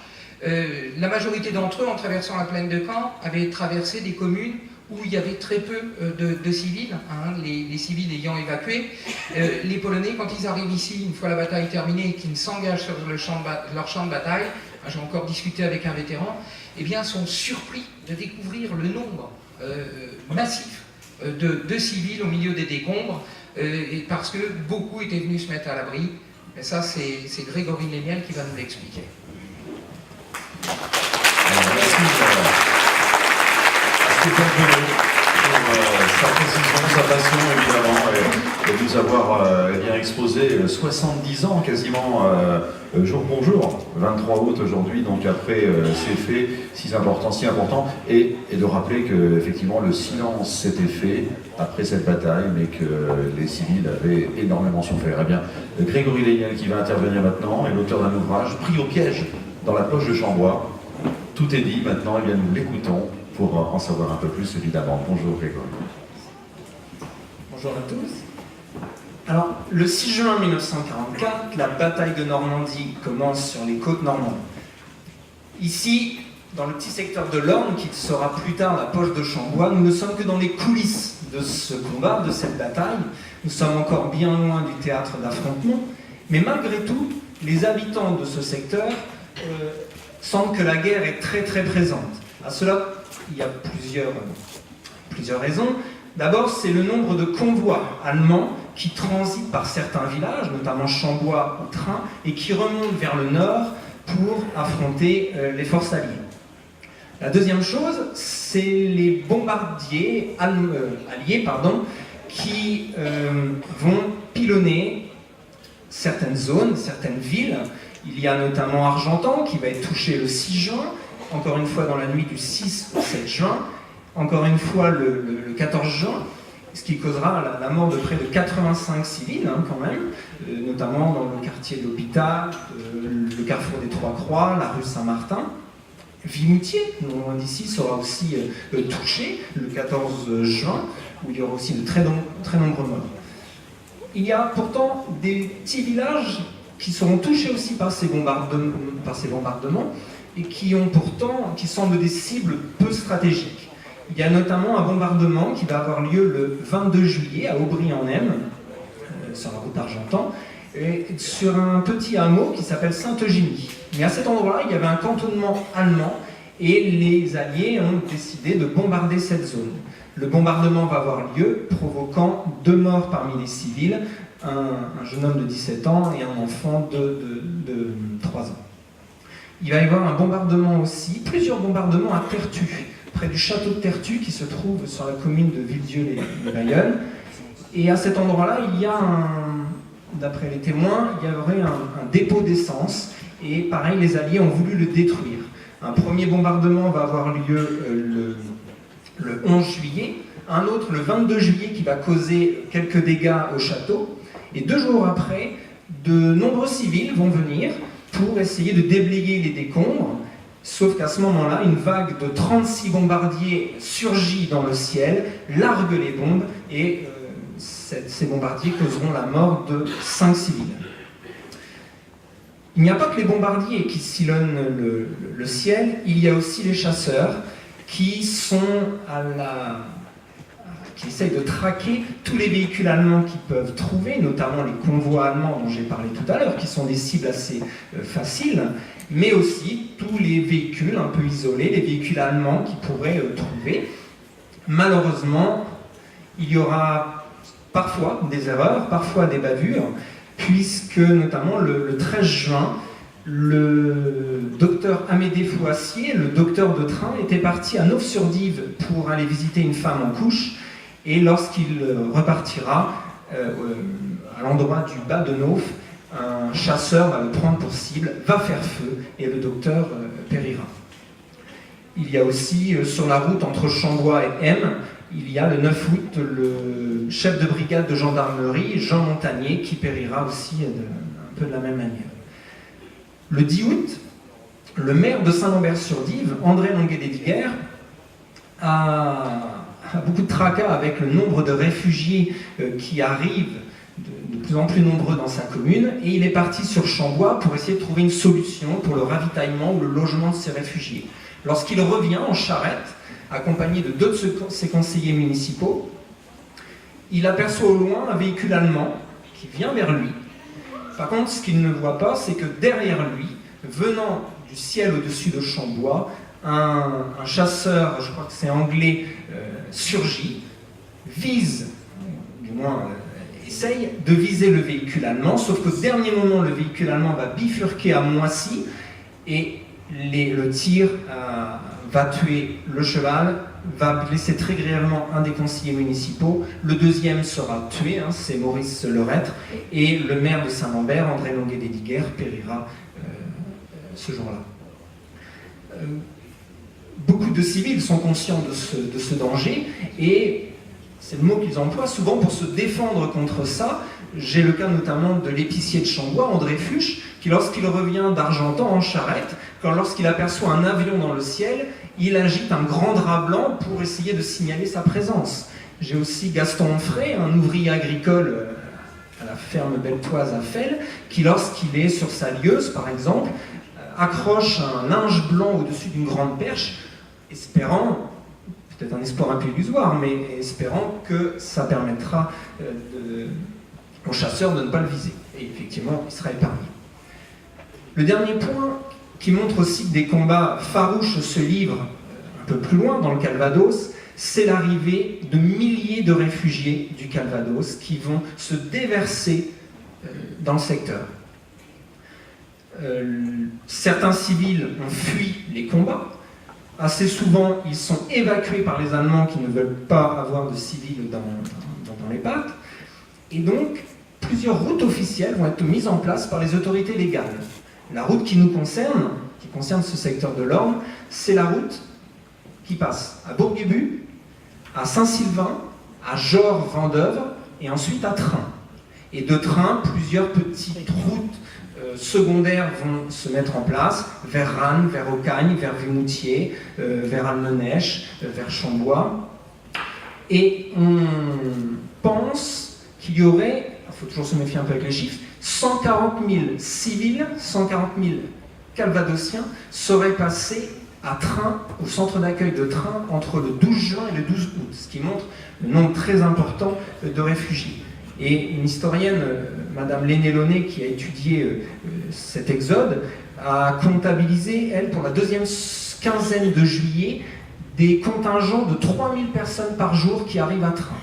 La majorité d'entre eux, en traversant la plaine de Caen, avaient traversé des communes où il y avait très peu de civils, les civils ayant évacué. Les Polonais, quand ils arrivent ici, une fois la bataille terminée, et qu'ils s'engagent sur leur champ de bataille, j'ai encore discuté avec un vétéran, eh bien, sont surpris de découvrir le nombre massif de civils au milieu des décombres, et parce que beaucoup étaient venus se mettre à l'abri. Et ça, c'est Grégory Léniel qui va nous l'expliquer. Merci Stéphane Bonneau pour sa précision, sa passion évidemment, et nous avoir bien exposé 70 ans quasiment jour pour jour, 23 août aujourd'hui, donc après ces faits si importants, et de rappeler que effectivement le silence s'était fait après cette bataille, mais que les civils avaient énormément souffert. Eh bien, Grégory Léniel qui va intervenir maintenant est l'auteur d'un ouvrage pris au piège dans la poche de Chambois. Tout est dit maintenant, eh bien nous l'écoutons pour en savoir un peu plus évidemment. Bonjour Grégory. Bonjour à tous. Alors, le 6 juin 1944, la bataille de Normandie commence sur les côtes normandes. Ici, dans le petit secteur de l'Orne, qui sera plus tard la poche de Chambois, nous ne sommes que dans les coulisses de ce combat, de cette bataille. Nous sommes encore bien loin du théâtre d'affrontement, mais malgré tout, les habitants de ce secteur sentent que la guerre est très très présente. À cela, il y a plusieurs raisons. D'abord, c'est le nombre de convois allemands qui transitent par certains villages, notamment Chambois au train, et qui remontent vers le nord pour affronter les forces alliées. La deuxième chose, c'est les bombardiers alliés qui vont pilonner certaines zones, certaines villes. Il y a notamment Argentan qui va être touché le 6 juin, encore une fois dans la nuit du 6 au 7 juin, encore une fois le 14 juin, ce qui causera la mort de près de 85 civils quand même, notamment dans le quartier de l'Hôpital, le carrefour des Trois-Croix, la rue Saint-Martin. Vimoutier, non loin d'ici, sera aussi touché le 14 juin, où il y aura aussi de très nombreux morts. Il y a pourtant des petits villages qui seront touchés aussi par ces bombardements et qui semblent des cibles peu stratégiques. Il y a notamment un bombardement qui va avoir lieu le 22 juillet à Aubry-en-Aisne, sur la route Argentan, et sur un petit hameau qui s'appelle Sainte-Eugénie. Mais à cet endroit-là, il y avait un cantonnement allemand et les Alliés ont décidé de bombarder cette zone. Le bombardement va avoir lieu, provoquant 2 morts parmi les civils, un jeune homme de 17 ans et un enfant de 3 ans. Il va y avoir un bombardement aussi, plusieurs bombardements à Tertu, près du château de Tertu qui se trouve sur la commune de Villedieu-les-Bailleul. Et à cet endroit-là, il y a d'après les témoins, il y aurait un dépôt d'essence et pareil, les Alliés ont voulu le détruire. Un premier bombardement va avoir lieu le 11 juillet, un autre le 22 juillet qui va causer quelques dégâts au château, et 2 jours après, de nombreux civils vont venir pour essayer de déblayer les décombres, sauf qu'à ce moment-là, une vague de 36 bombardiers surgit dans le ciel, largue les bombes, et ces bombardiers causeront la mort de 5 civils. Il n'y a pas que les bombardiers qui sillonnent le ciel, il y a aussi les chasseurs qui essayent de traquer tous les véhicules allemands qu'ils peuvent trouver, notamment les convois allemands dont j'ai parlé tout à l'heure, qui sont des cibles assez faciles, mais aussi tous les véhicules un peu isolés, les véhicules allemands qu'ils pourraient trouver. Malheureusement, il y aura parfois des erreurs, parfois des bavures, puisque notamment le 13 juin, le docteur Amédée Fouassier, le docteur de train, était parti à Neuf-sur-Dive pour aller visiter une femme en couche, et lorsqu'il repartira à l'endroit du bas de Neuf, un chasseur va le prendre pour cible, va faire feu, et le docteur périra. Il y a aussi sur la route entre Chambois et M, il y a le 9 août le chef de brigade de gendarmerie, Jean Montagnier, qui périra aussi un peu de la même manière. Le 10 août, le maire de Saint-Lambert-sur-Dive, André Longuet-Desdiguer, a beaucoup de tracas avec le nombre de réfugiés qui arrivent de plus en plus nombreux dans sa commune, et il est parti sur Chambois pour essayer de trouver une solution pour le ravitaillement ou le logement de ces réfugiés. Lorsqu'il revient en charrette, accompagné de 2 de ses conseillers municipaux, il aperçoit au loin un véhicule allemand qui vient vers lui. Par contre, ce qu'il ne voit pas, c'est que derrière lui, venant du ciel au-dessus de Chambois, un chasseur, je crois que c'est anglais, surgit, vise, du moins essaye de viser le véhicule allemand, sauf qu'au dernier moment, le véhicule allemand va bifurquer à Moissy et le tir va tuer le cheval, va blesser très grièvement un des conseillers municipaux. Le deuxième sera tué, c'est Maurice Lerêtre, et le maire de Saint-Lambert, André Longuet-Desdiguières, périra ce jour-là. Beaucoup de civils sont conscients de ce danger, et c'est le mot qu'ils emploient souvent pour se défendre contre ça. J'ai le cas notamment de l'épicier de Chambois, André Fuchs, qui lorsqu'il revient d'Argentan en charrette, lorsqu'il aperçoit un avion dans le ciel, il agite un grand drap blanc pour essayer de signaler sa présence. J'ai aussi Gaston Onfray, un ouvrier agricole à la ferme Beltoise à Felles, qui lorsqu'il est sur sa lieuse, par exemple, accroche un linge blanc au-dessus d'une grande perche, espérant, peut-être un espoir un peu illusoire, mais espérant que ça permettra aux chasseurs de ne pas le viser. Et effectivement, il sera épargné. Le dernier point qui montre aussi que des combats farouches se livrent un peu plus loin dans le Calvados, c'est l'arrivée de milliers de réfugiés du Calvados qui vont se déverser dans le secteur. Certains civils ont fui les combats. Assez souvent, ils sont évacués par les Allemands qui ne veulent pas avoir de civils dans les parcs. Et donc, plusieurs routes officielles vont être mises en place par les autorités légales. La route qui nous concerne, qui concerne ce secteur de l'Orne, c'est la route qui passe à Bourguébu, à Saint-Sylvain, à Jors-Vendeuvre et ensuite à Train. Et de Train, plusieurs petites routes secondaires vont se mettre en place vers Rannes, vers Aucagne, vers Vimoutier, vers Almenèche, vers Chambois. Et on pense qu'il y aurait, il faut toujours se méfier un peu avec les chiffres, 140 000 civils, 140 000 calvadosiens seraient passés à Train, au centre d'accueil de Train, entre le 12 juin et le 12 août, ce qui montre le nombre très important de réfugiés. Et une historienne, Madame Léné-Launay, qui a étudié cet exode, a comptabilisé, elle, pour la deuxième quinzaine de juillet, des contingents de 3000 personnes par jour qui arrivent à Train.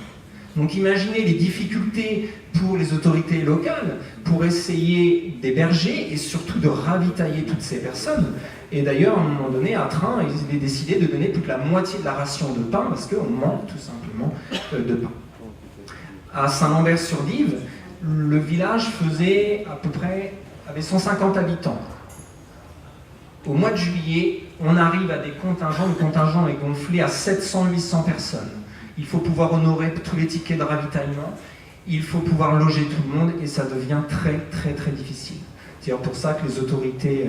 Donc imaginez les difficultés pour les autorités locales pour essayer d'héberger et surtout de ravitailler toutes ces personnes. Et d'ailleurs, à un moment donné, à Train, ils ont décidé de donner plus que la moitié de la ration de pain parce qu'on manque tout simplement de pain. À Saint-Lambert-sur-Dive, le village faisait à peu près, avait 150 habitants. Au mois de juillet, on arrive à des contingents, le contingent est gonflé à 700-800 personnes. Il faut pouvoir honorer tous les tickets de ravitaillement, il faut pouvoir loger tout le monde et ça devient très très très difficile. C'est d'ailleurs pour ça que les autorités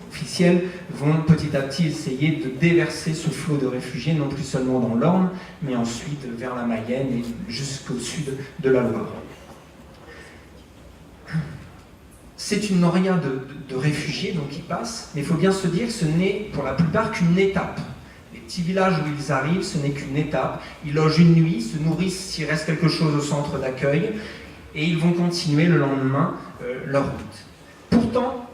officielles vont petit à petit essayer de déverser ce flot de réfugiés, non plus seulement dans l'Orne, mais ensuite vers la Mayenne et jusqu'au sud de la Loire. C'est une noria de réfugiés donc, qui passent, mais il faut bien se dire que ce n'est pour la plupart qu'une étape. Les petits villages où ils arrivent, ce n'est qu'une étape. Ils logent une nuit, se nourrissent s'il reste quelque chose au centre d'accueil, et ils vont continuer le lendemain leur route. Pourtant,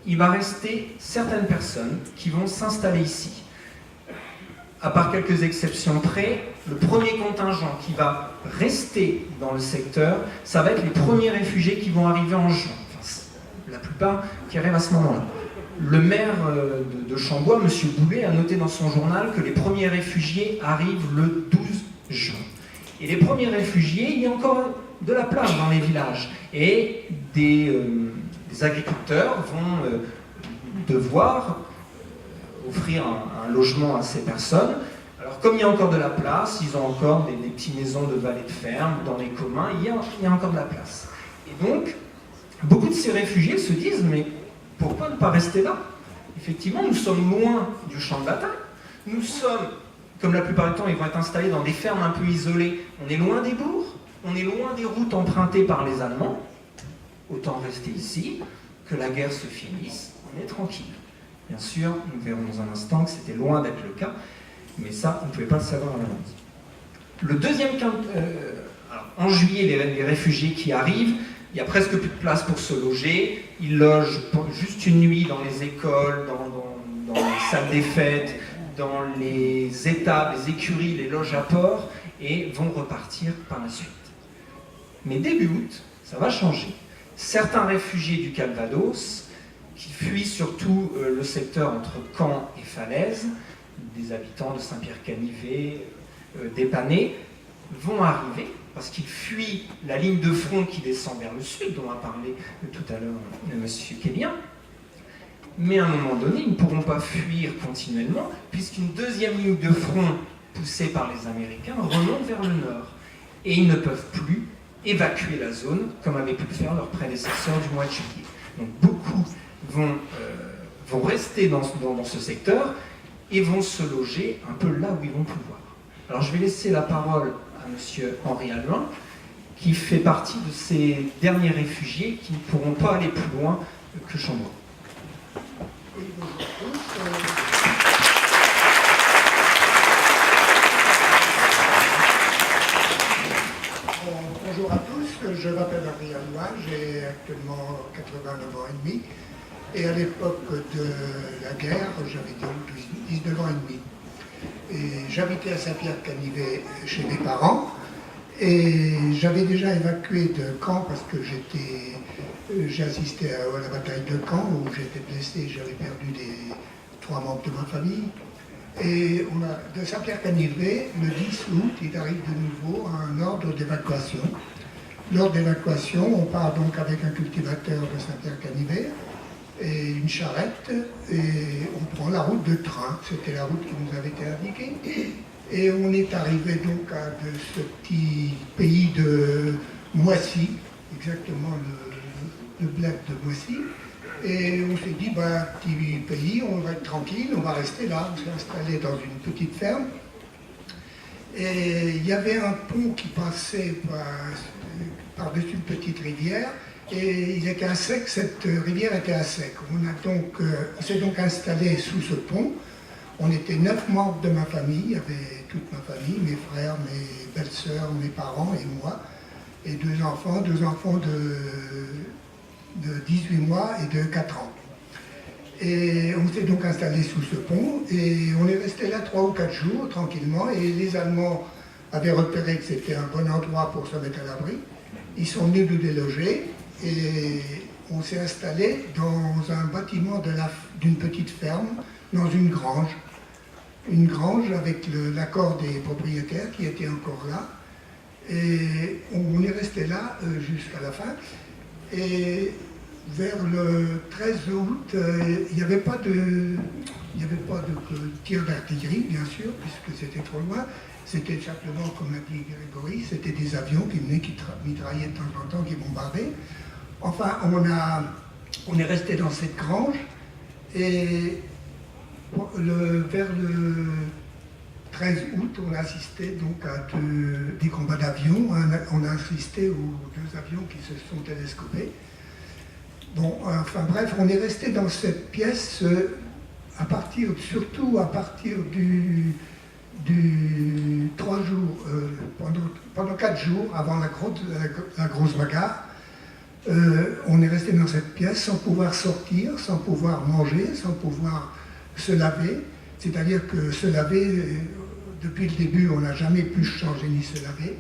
il va rester certaines personnes qui vont s'installer ici. À part quelques exceptions près, le premier contingent qui va rester dans le secteur, ça va être les premiers réfugiés qui vont arriver en juin. Enfin, la plupart qui arrivent à ce moment-là. Le maire de Chambois, M. Boulet, a noté dans son journal que les premiers réfugiés arrivent le 12 juin. Et les premiers réfugiés, il y a encore de la place dans les villages. Et des agriculteurs vont devoir offrir un logement à ces personnes. Alors comme il y a encore de la place, ils ont encore des petites maisons de valets de ferme, dans les communs, il y a encore de la place. Et donc, beaucoup de ces réfugiés se disent, mais pourquoi ne pas rester là? Effectivement, nous sommes loin du champ de bataille. Nous sommes, comme la plupart du temps, ils vont être installés dans des fermes un peu isolées. On est loin des bourgs, on est loin des routes empruntées par les Allemands. Autant rester ici, que la guerre se finisse, on est tranquille. Bien sûr, nous verrons dans un instant que c'était loin d'être le cas, mais ça, on ne pouvait pas le savoir à l'avance. Le deuxième en juillet, les réfugiés qui arrivent, il n'y a presque plus de place pour se loger. Ils logent juste une nuit dans les écoles, dans les salles des fêtes, dans les étables, les écuries, les loges à port, et vont repartir par la suite. Mais début août, ça va changer. Certains réfugiés du Calvados, qui fuient surtout le secteur entre Caen et Falaise, des habitants de Saint-Pierre-Canivet, d'Épanay, vont arriver parce qu'ils fuient la ligne de front qui descend vers le sud, dont a parlé tout à l'heure M. Quélien. Mais à un moment donné, ils ne pourront pas fuir continuellement, puisqu'une deuxième ligne de front poussée par les Américains remonte vers le nord. Et ils ne peuvent plus évacuer la zone, comme avaient pu le faire leurs prédécesseurs du mois de juillet. Donc beaucoup vont rester dans ce secteur et vont se loger un peu là où ils vont pouvoir. Alors je vais laisser la parole à M. Henri Alluin, qui fait partie de ces derniers réfugiés qui ne pourront pas aller plus loin que Chambois. Oui, bonjour à tous. Bonjour à tous, je m'appelle Henri Alluin, j'ai actuellement 89 ans et demi. Et à l'époque de la guerre, j'avais donc 19 ans et demi. Et j'habitais à Saint-Pierre-Canivet chez mes parents. Et j'avais déjà évacué de Caen parce que j'ai assisté à la bataille de Caen où j'étais blessé, j'avais perdu 3 membres de ma famille. Et de Saint-Pierre-Canivet, le 10 août, il arrive de nouveau un ordre d'évacuation. L'ordre d'évacuation, on part donc avec un cultivateur de Saint-Pierre-Canivet et une charrette, et on prend la route de train. C'était la route qui nous avait été indiquée. Et on est arrivé donc à ce petit pays de Moissy, exactement le bled de Moissy. Et on s'est dit, petit pays, on va être tranquille, on va rester là. On s'est installé dans une petite ferme. Et il y avait un pont qui passait par-dessus une petite rivière. Et il était à sec, cette rivière était à sec. On s'est donc installé sous ce pont. On était 9 membres de ma famille, il y avait toute ma famille, mes frères, mes belles-sœurs, mes parents et moi. Et 2 enfants de 18 mois et de 4 ans. Et on s'est donc installé sous ce pont et on est resté là 3 ou 4 jours tranquillement. Et les Allemands avaient repéré que c'était un bon endroit pour se mettre à l'abri. Ils sont venus nous déloger. Et on s'est installé dans un bâtiment d'une petite ferme, dans une grange avec l'accord des propriétaires qui était encore là. Et on est resté là jusqu'à la fin. Et vers le 13 août, il n'y avait pas de tir d'artillerie, bien sûr, puisque c'était trop loin. C'était simplement, comme l'a dit Grégory, c'était des avions qui venaient, qui mitraillaient de temps en temps, qui bombardaient. Enfin, on est resté dans cette grange et vers le 13 août, on a assisté donc à des combats d'avions. On a assisté aux 2 avions qui se sont télescopés. Bon, enfin bref, on est resté dans cette pièce surtout à partir du 3 jours, pendant 4 jours avant la grosse bagarre. On est resté dans cette pièce sans pouvoir sortir, sans pouvoir manger, sans pouvoir se laver. C'est-à-dire que se laver, depuis le début, on n'a jamais pu changer ni se laver.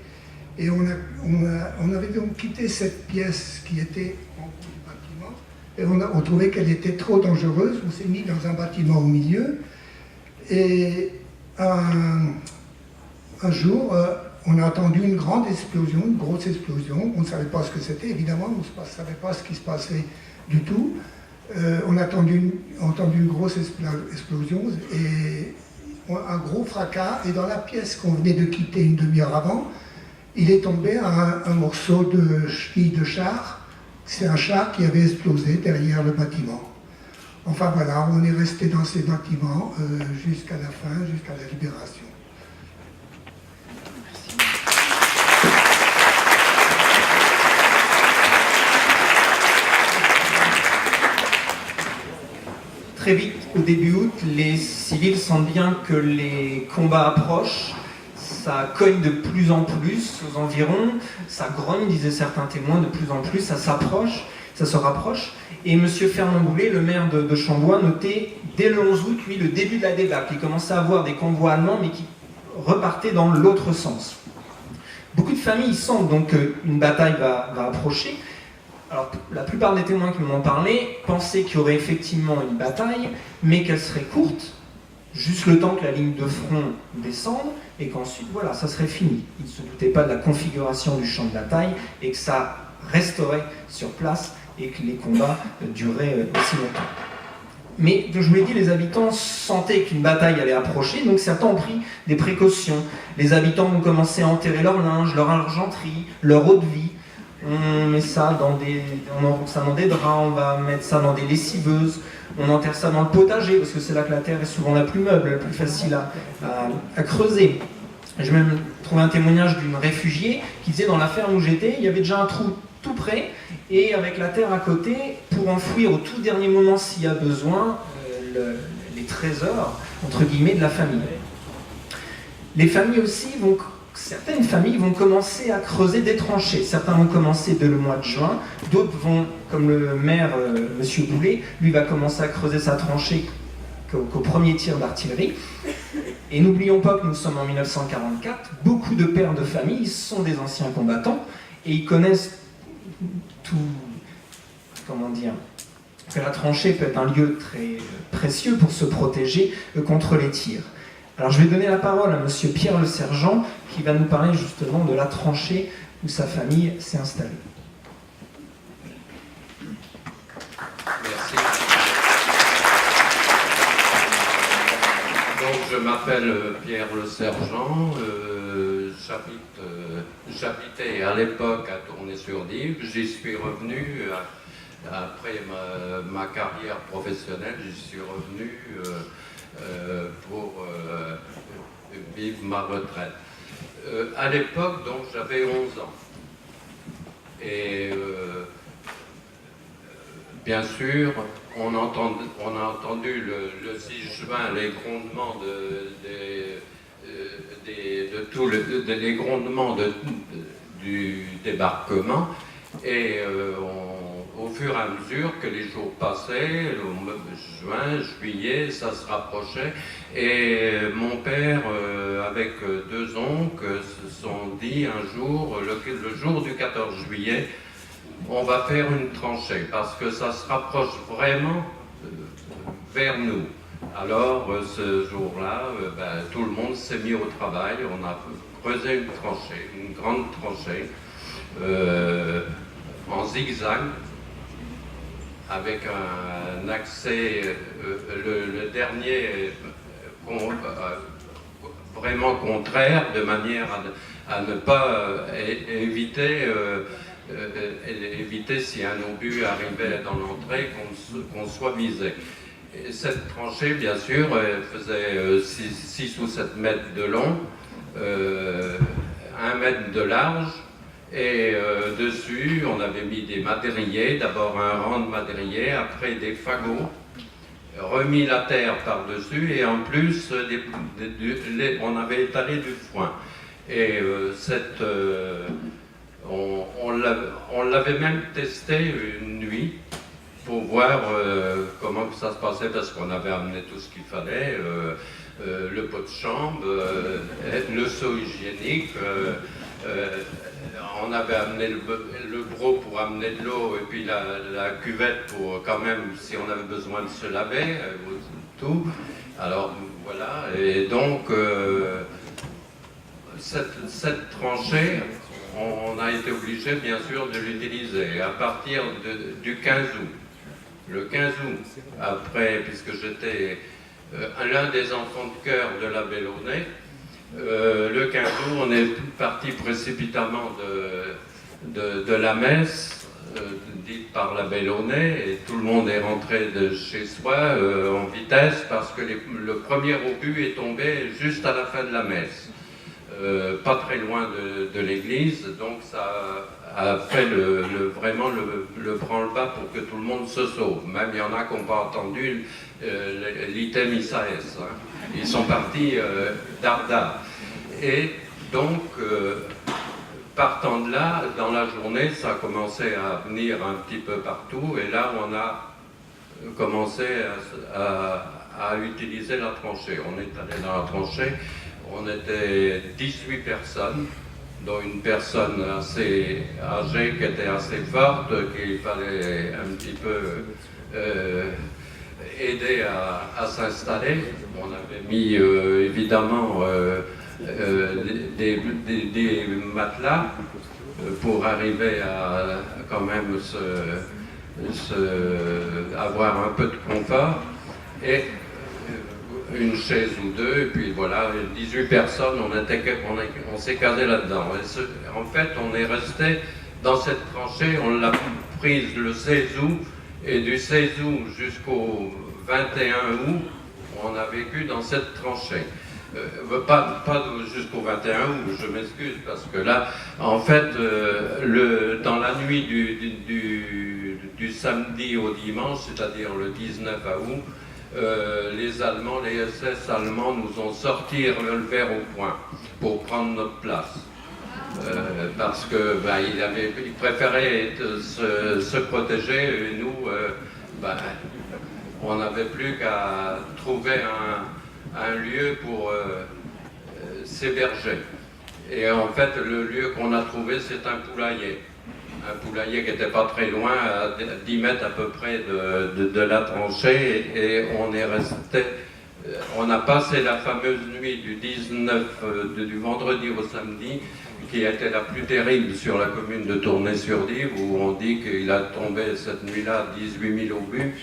Et on avait donc quitté cette pièce qui était en haut du bâtiment, et on trouvait qu'elle était trop dangereuse. On s'est mis dans un bâtiment au milieu. Et un jour, on a entendu une grosse explosion. On ne savait pas ce que c'était, évidemment, on ne savait pas ce qui se passait du tout. On a entendu une grosse explosion et un gros fracas. Et dans la pièce qu'on venait de quitter une demi-heure avant, il est tombé un morceau de cheville de char. C'est un char qui avait explosé derrière le bâtiment. Enfin voilà, on est resté dans ces bâtiments jusqu'à la fin, jusqu'à la libération. Très vite, au début août, les civils sentent bien que les combats approchent. Ça cogne de plus en plus aux environs, ça grogne, disaient certains témoins, de plus en plus, ça s'approche, ça se rapproche. Et M. Fernand Boulet, le maire de Chambois, notait dès le 11 août, lui, le début de la débâcle. Il commençait à avoir des convois allemands, mais qui repartaient dans l'autre sens. Beaucoup de familles sentent donc qu'une bataille va approcher. Alors, la plupart des témoins qui m'ont parlé pensaient qu'il y aurait effectivement une bataille, mais qu'elle serait courte juste le temps que la ligne de front descende, et qu'ensuite, voilà, ça serait fini. Ils ne se doutaient pas de la configuration du champ de bataille, et que ça resterait sur place, et que les combats dureraient aussi longtemps. Mais, je vous l'ai dit, les habitants sentaient qu'une bataille allait approcher, donc certains ont pris des précautions. Les habitants ont commencé à enterrer leur linge, leur argenterie, leur eau de vie. On met ça dans des draps, on va mettre ça dans des lessiveuses, on enterre ça dans le potager, parce que c'est là que la terre est souvent la plus meuble, la plus facile à creuser. J'ai même trouvé un témoignage d'une réfugiée qui disait, dans la ferme où j'étais, il y avait déjà un trou tout près, et avec la terre à côté, pour enfouir au tout dernier moment, s'il y a besoin, les trésors, entre guillemets, de la famille. Les familles aussi certaines familles vont commencer à creuser des tranchées. Certains vont commencer dès le mois de juin, d'autres vont, comme le maire, M. Boulet, lui va commencer à creuser sa tranchée qu'au premier tir d'artillerie. Et n'oublions pas que nous sommes en 1944, beaucoup de pères de famille sont des anciens combattants, et ils connaissent tout, que la tranchée peut être un lieu très précieux pour se protéger contre les tirs. Alors je vais donner la parole à monsieur Pierre le Sergent qui va nous parler justement de la tranchée où sa famille s'est installée. Merci. Donc je m'appelle Pierre le Sergent, j'habitais à l'époque à Tournai-sur-Dive, j'y suis revenu après ma carrière professionnelle, j'y suis revenu pour vivre ma retraite. À l'époque, donc, j'avais 11 ans. Et bien sûr, on a entendu le 6 juin les grondements les grondements du débarquement. Et au fur et à mesure que les jours passaient, juin, juillet, ça se rapprochait. Et mon père, avec deux oncles, se sont dit un jour, le jour du 14 juillet, on va faire une tranchée parce que ça se rapproche vraiment vers nous. Alors ce jour-là, tout le monde s'est mis au travail, on a creusé une tranchée, une grande tranchée, en zigzag, avec un accès, le dernier vraiment contraire, de manière à ne pas éviter si un obus arrivait dans l'entrée qu'on soit visé. Et cette tranchée, bien sûr, elle faisait 6 ou 7 mètres de long, 1 mètre de large, et dessus, on avait mis des madriers, d'abord un rang de madriers, après des fagots, remis la terre par-dessus, et en plus, on avait étalé du foin. Et on l'avait même testé une nuit pour voir comment ça se passait, parce qu'on avait amené tout ce qu'il fallait, le pot de chambre, le seau hygiénique, on avait amené le broc pour amener de l'eau, et puis la cuvette pour quand même, si on avait besoin de se laver, tout. Alors voilà, et donc cette tranchée, on a été obligé bien sûr de l'utiliser à partir du 15 août. Le 15 août, après, puisque j'étais l'un des enfants de chœur de la Bellonnais, le 15 août, on est parti précipitamment de la messe dite par la Bellonnais, et tout le monde est rentré de chez soi en vitesse parce que le premier obus est tombé juste à la fin de la messe. Pas très loin de l'église, donc ça a fait vraiment le branle-bas pour que tout le monde se sauve. Même il y en a qui n'ont pas entendu l'item ISAES. Hein. Ils sont partis d'Arda. Et donc, partant de là, dans la journée, ça a commencé à venir un petit peu partout, et là on a commencé à utiliser la tranchée. On est allé dans la tranchée. On était 18 personnes, dont une personne assez âgée qui était assez forte, qu'il fallait un petit peu aidé à s'installer. On avait mis évidemment des matelas pour arriver à quand même avoir un peu de confort, et une chaise ou deux, et puis voilà, 18 personnes, on s'est casé là-dedans. En fait, on est resté dans cette tranchée, on l'a prise le 16 août, et du 16 août jusqu'au 21 août, on a vécu dans cette tranchée. Pas jusqu'au 21 août, je m'excuse, parce que là, en fait, dans la nuit du samedi au dimanche, c'est-à-dire le 19 août, les Allemands, les SS allemands nous ont sorti le verre au poing pour prendre notre place. Parce que ils préféraient se protéger, et nous, on n'avait plus qu'à trouver un lieu pour s'héberger. Et en fait, le lieu qu'on a trouvé, c'est un poulailler. Un poulailler qui n'était pas très loin, à 10 mètres à peu près de la tranchée, et on a passé la fameuse nuit du 19, du vendredi au samedi, qui a été la plus terrible sur la commune de Tournai-sur-Dive, où on dit qu'il a tombé cette nuit-là 18 000 obus,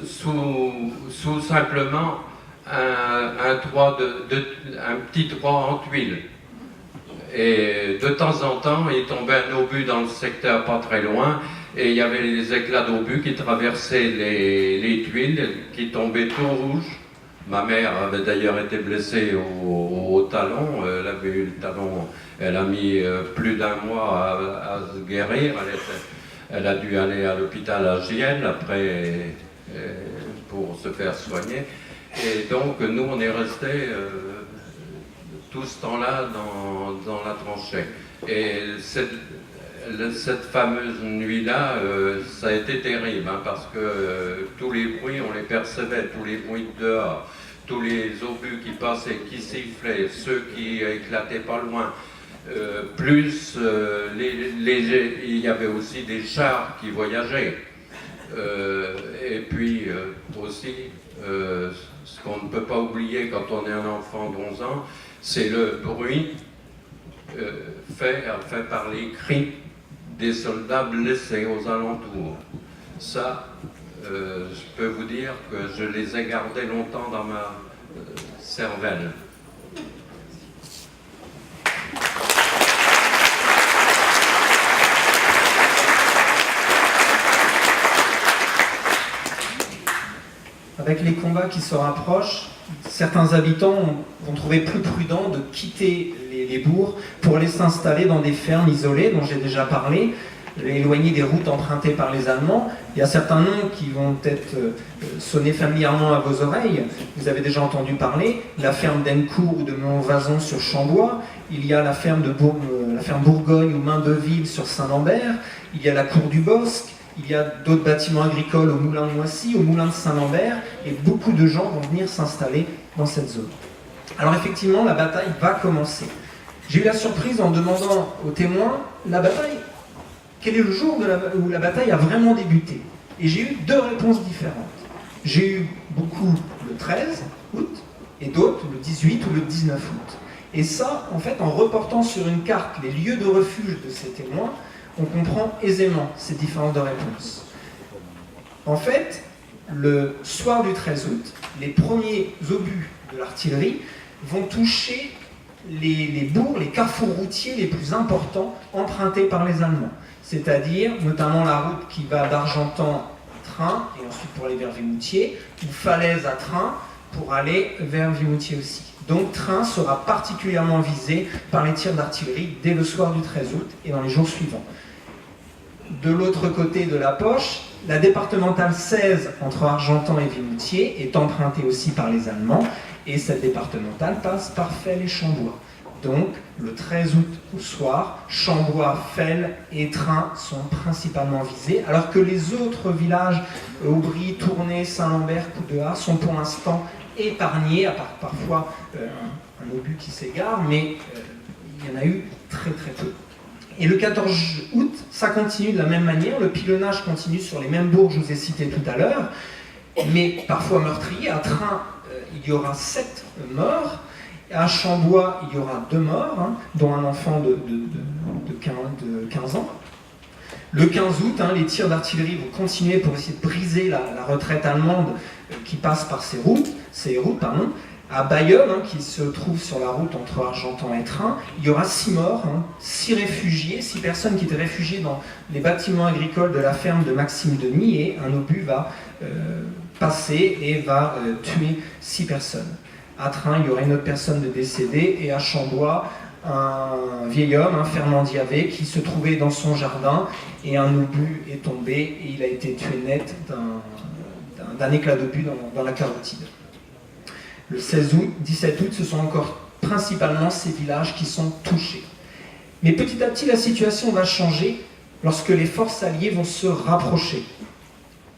sous simplement un petit toit en tuiles. Et de temps en temps, il tombait un obus dans le secteur pas très loin, et il y avait les éclats d'obus qui traversaient les tuiles, qui tombaient tout rouges. Ma mère avait d'ailleurs été blessée au talon, elle avait eu le talon, elle a mis plus d'1 mois à se guérir, elle a dû aller à l'hôpital à Giel après pour se faire soigner. Et donc nous on est restés tout ce temps-là dans la tranchée. Et cette fameuse nuit-là, ça a été terrible, hein, parce que tous les bruits, on les percevait, tous les bruits de dehors, tous les obus qui passaient, qui sifflaient, ceux qui éclataient pas loin, plus il y avait aussi des chars qui voyageaient. Et puis aussi, ce qu'on ne peut pas oublier quand on est un enfant d'11 ans, c'est le bruit fait par les cris des soldats blessés aux alentours. Ça, je peux vous dire que je les ai gardés longtemps dans ma cervelle. Avec les combats qui se rapprochent, certains habitants vont trouver plus prudent de quitter les bourgs pour aller s'installer dans des fermes isolées, dont j'ai déjà parlé, éloignées des routes empruntées par les Allemands. Il y a certains noms qui vont peut-être sonner familièrement à vos oreilles. Vous avez déjà entendu parler, la ferme d'Encourt ou de Montvason sur Chambois. Il y a la ferme Bourgogne ou Maindeville sur Saint-Lambert. Il y a la cour du Bosc. Il y a d'autres bâtiments agricoles au moulin de Moissy, au moulin de Saint-Lambert, et beaucoup de gens vont venir s'installer dans cette zone. Alors effectivement, la bataille va commencer. J'ai eu la surprise en demandant aux témoins, la bataille, quel est le jour où la bataille a vraiment débuté? Et j'ai eu 2 réponses différentes. J'ai eu beaucoup le 13 août, et d'autres le 18 ou le 19 août. Et ça, en fait, en reportant sur une carte les lieux de refuge de ces témoins, on comprend aisément ces différences de réponses. En fait, le soir du 13 août, les premiers obus de l'artillerie vont toucher les bourgs, les carrefours routiers les plus importants empruntés par les Allemands. C'est-à-dire notamment la route qui va d'Argentan à Train, et ensuite pour aller vers Vimoutier, ou Falaise à Train pour aller vers Vimoutier aussi. Donc Train sera particulièrement visé par les tirs d'artillerie dès le soir du 13 août et dans les jours suivants. De l'autre côté de la poche, la départementale 16 entre Argentan et Vimoutier est empruntée aussi par les Allemands, et cette départementale passe par Felles et Chambois. Donc, le 13 août au soir, Chambois, Felles et Train sont principalement visés, alors que les autres villages, Aubry, Tournai, Saint-Lambert, Coudehard, sont pour l'instant épargnés, à part parfois un obus qui s'égare, mais il y en a eu très très peu. Et le 14 août, ça continue de la même manière, le pilonnage continue sur les mêmes bourgs que je vous ai cités tout à l'heure, mais parfois meurtriers. À Train, il y aura 7 morts. À Chambois, il y aura 2 morts, hein, dont un enfant de 15 ans. Le 15 août, les tirs d'artillerie vont continuer pour essayer de briser la retraite allemande qui passe par ces routes. À Bayonne, qui se trouve sur la route entre Argentan et Train, il y aura 6 morts, 6 réfugiés, 6 personnes qui étaient réfugiées dans les bâtiments agricoles de la ferme de Maxime Denis, et un obus va passer et va tuer 6 personnes. À Train, il y aura une autre personne de décédée, et à Chambois, un vieil homme, Fernand Diavé, qui se trouvait dans son jardin, et un obus est tombé, et il a été tué net d'un éclat d'obus dans la carotide. Le 16 août, 17 août, ce sont encore principalement ces villages qui sont touchés. Mais petit à petit, la situation va changer lorsque les forces alliées vont se rapprocher.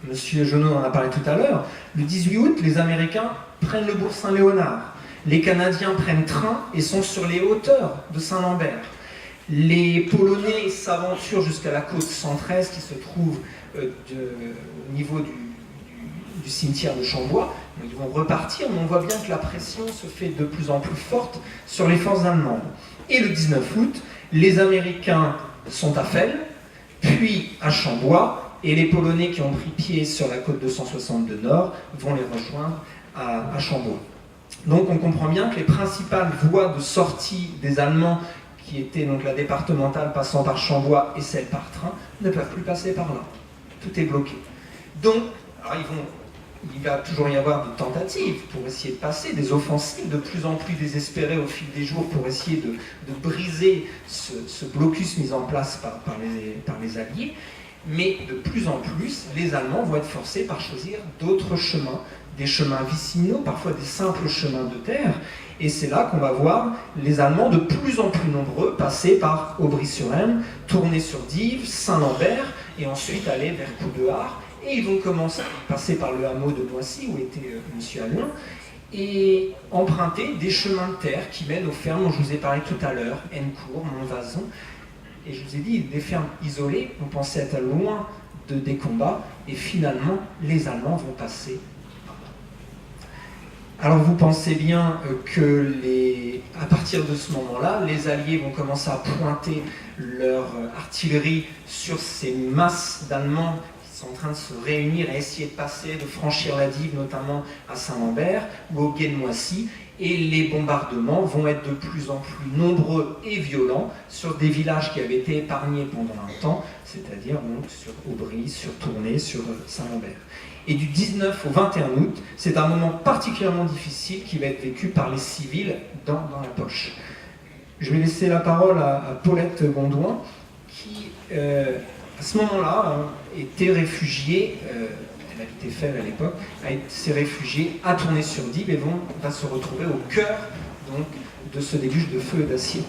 Monsieur Jonot en a parlé tout à l'heure. Le 18 août, les Américains prennent le bourg Saint-Léonard. Les Canadiens prennent Train et sont sur les hauteurs de Saint-Lambert. Les Polonais s'aventurent jusqu'à la côte 113 qui se trouve au niveau du cimetière de Chambois. Ils vont repartir, mais on voit bien que la pression se fait de plus en plus forte sur les forces allemandes. Et le 19 août, les Américains sont à Felles, puis à Chambois, et les Polonais qui ont pris pied sur la côte 262 Nord vont les rejoindre à Chambois. Donc on comprend bien que les principales voies de sortie des Allemands, qui étaient donc la départementale passant par Chambois et celle par Train, ne peuvent plus passer par là. Tout est bloqué. Donc, alors il va toujours y avoir des tentatives pour essayer de passer, des offensives de plus en plus désespérées au fil des jours pour essayer de briser ce blocus mis en place par les Alliés. Mais de plus en plus, les Allemands vont être forcés par choisir d'autres chemins, des chemins vicinaux, parfois des simples chemins de terre. Et c'est là qu'on va voir les Allemands de plus en plus nombreux passer par Aubry-sur-Aisne, tourner sur Dives, Saint-Lambert, et ensuite aller vers Coudehard. Et ils vont commencer à passer par le hameau de Noissy, où était M. Allin, et emprunter des chemins de terre qui mènent aux fermes dont je vous ai parlé tout à l'heure, Hennecourt, Montvazon. Et je vous ai dit, des fermes isolées, on pensait être loin des combats, et finalement, les Allemands vont passer par là. Alors vous pensez bien que à partir de ce moment-là, les Alliés vont commencer à pointer leur artillerie sur ces masses d'Allemands qui sont en train de se réunir et essayer de passer, de franchir la Dive, notamment à Saint-Lambert ou au Gué de Moissy. Et les bombardements vont être de plus en plus nombreux et violents sur des villages qui avaient été épargnés pendant un temps, c'est-à-dire donc sur Aubry, sur Tournai, sur Saint-Lambert. Et du 19 au 21 août, c'est un moment particulièrement difficile qui va être vécu par les civils dans la poche. Je vais laisser la parole à Paulette Gondouin, qui, à ce moment-là, était réfugiée. Elle habitait Fèves à l'époque, s'est réfugiée à Tournai-sur-Dive et va se retrouver au cœur donc, de ce déluge de feu et d'acier.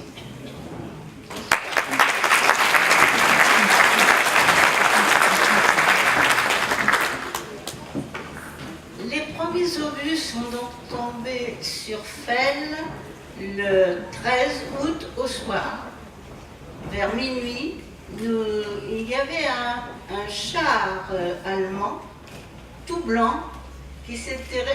Les premiers obus sont donc tombés sur Felles le 13 août au soir. Vers minuit, il y avait un char allemand tout blanc qui s'était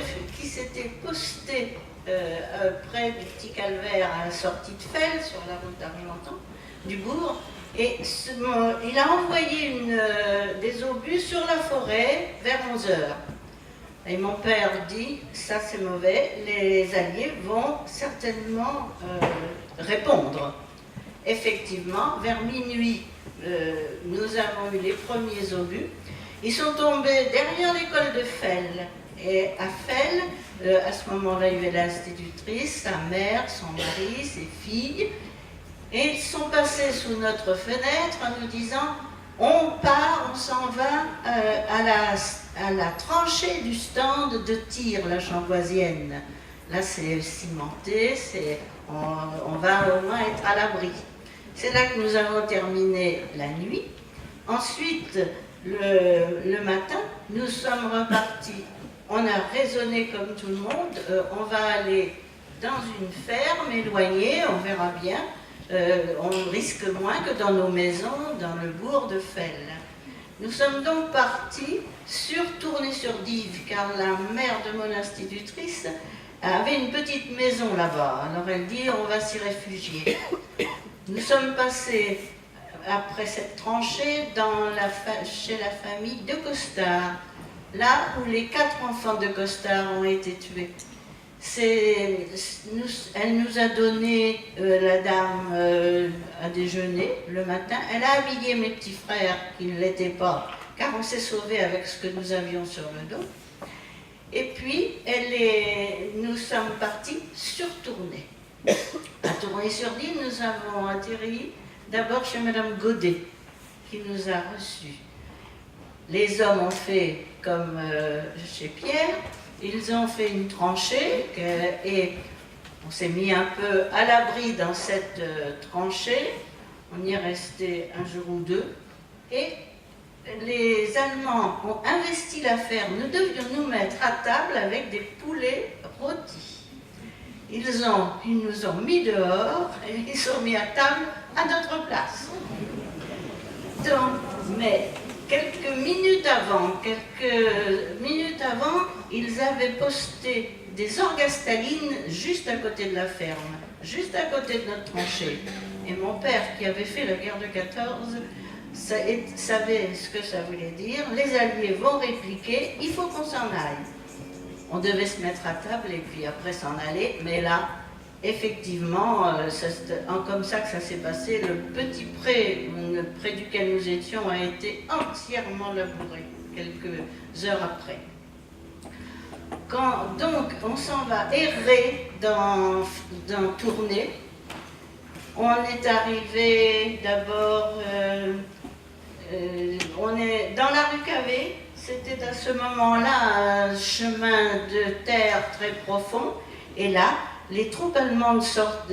posté près du petit calvaire à la sortie de Felles, sur la route d'Argentan, du bourg, et il a envoyé des obus sur la forêt vers 11h. Et mon père dit, ça c'est mauvais, les Alliés vont certainement répondre. Effectivement, vers minuit, nous avons eu les premiers obus. Ils sont tombés derrière l'école de Felles. Et à Felles, à ce moment-là, il y avait l'institutrice, sa mère, son mari, ses filles. Et ils sont passés sous notre fenêtre en nous disant « On part, on s'en va à la tranchée du stand de tir, la Chamboisienne. Là, c'est cimenté, on va au moins être à l'abri. » C'est là que nous avons terminé la nuit. Ensuite, le matin, nous sommes repartis. On a raisonné comme tout le monde. On va aller dans une ferme éloignée, on verra bien. on risque moins que dans nos maisons, dans le bourg de Felles. Nous sommes donc partis sur Tournai-sur-Dive, car la mère de mon institutrice avait une petite maison là-bas. Alors elle dit, on va s'y réfugier. Nous sommes passés, après cette tranchée, chez la famille de Costard, là où les 4 enfants de Costard ont été tués. Elle nous a donné, la dame, à déjeuner le matin. Elle a habillé mes petits frères qui ne l'étaient pas, car on s'est sauvés avec ce que nous avions sur le dos. Et puis, nous sommes partis sur Tournai. À Tournai-sur-Dive, nous avons atterri d'abord chez Madame Godet, qui nous a reçus. Les hommes ont fait comme chez Pierre. Ils ont fait une tranchée et on s'est mis un peu à l'abri dans cette tranchée. On y est resté un jour ou deux. Et les Allemands ont investi la ferme. Nous devions nous mettre à table avec des poulets rôtis. Ils nous ont mis dehors et ils sont mis à table à notre place. Donc, mais quelques minutes avant, ils avaient posté des orgastalines juste à côté de la ferme, juste à côté de notre tranchée. Et mon père, qui avait fait la guerre de 14, savait ce que ça voulait dire. Les Alliés vont répliquer, il faut qu'on s'en aille. On devait se mettre à table et puis après s'en aller, mais là, effectivement, c'est comme ça que ça s'est passé. Le petit pré duquel nous étions a été entièrement labouré, quelques heures après. Quand donc on s'en va errer dans Tournai, on est arrivé d'abord, on est dans la rue Cavé. C'était à ce moment-là un chemin de terre très profond, et là, les troupes allemandes surtout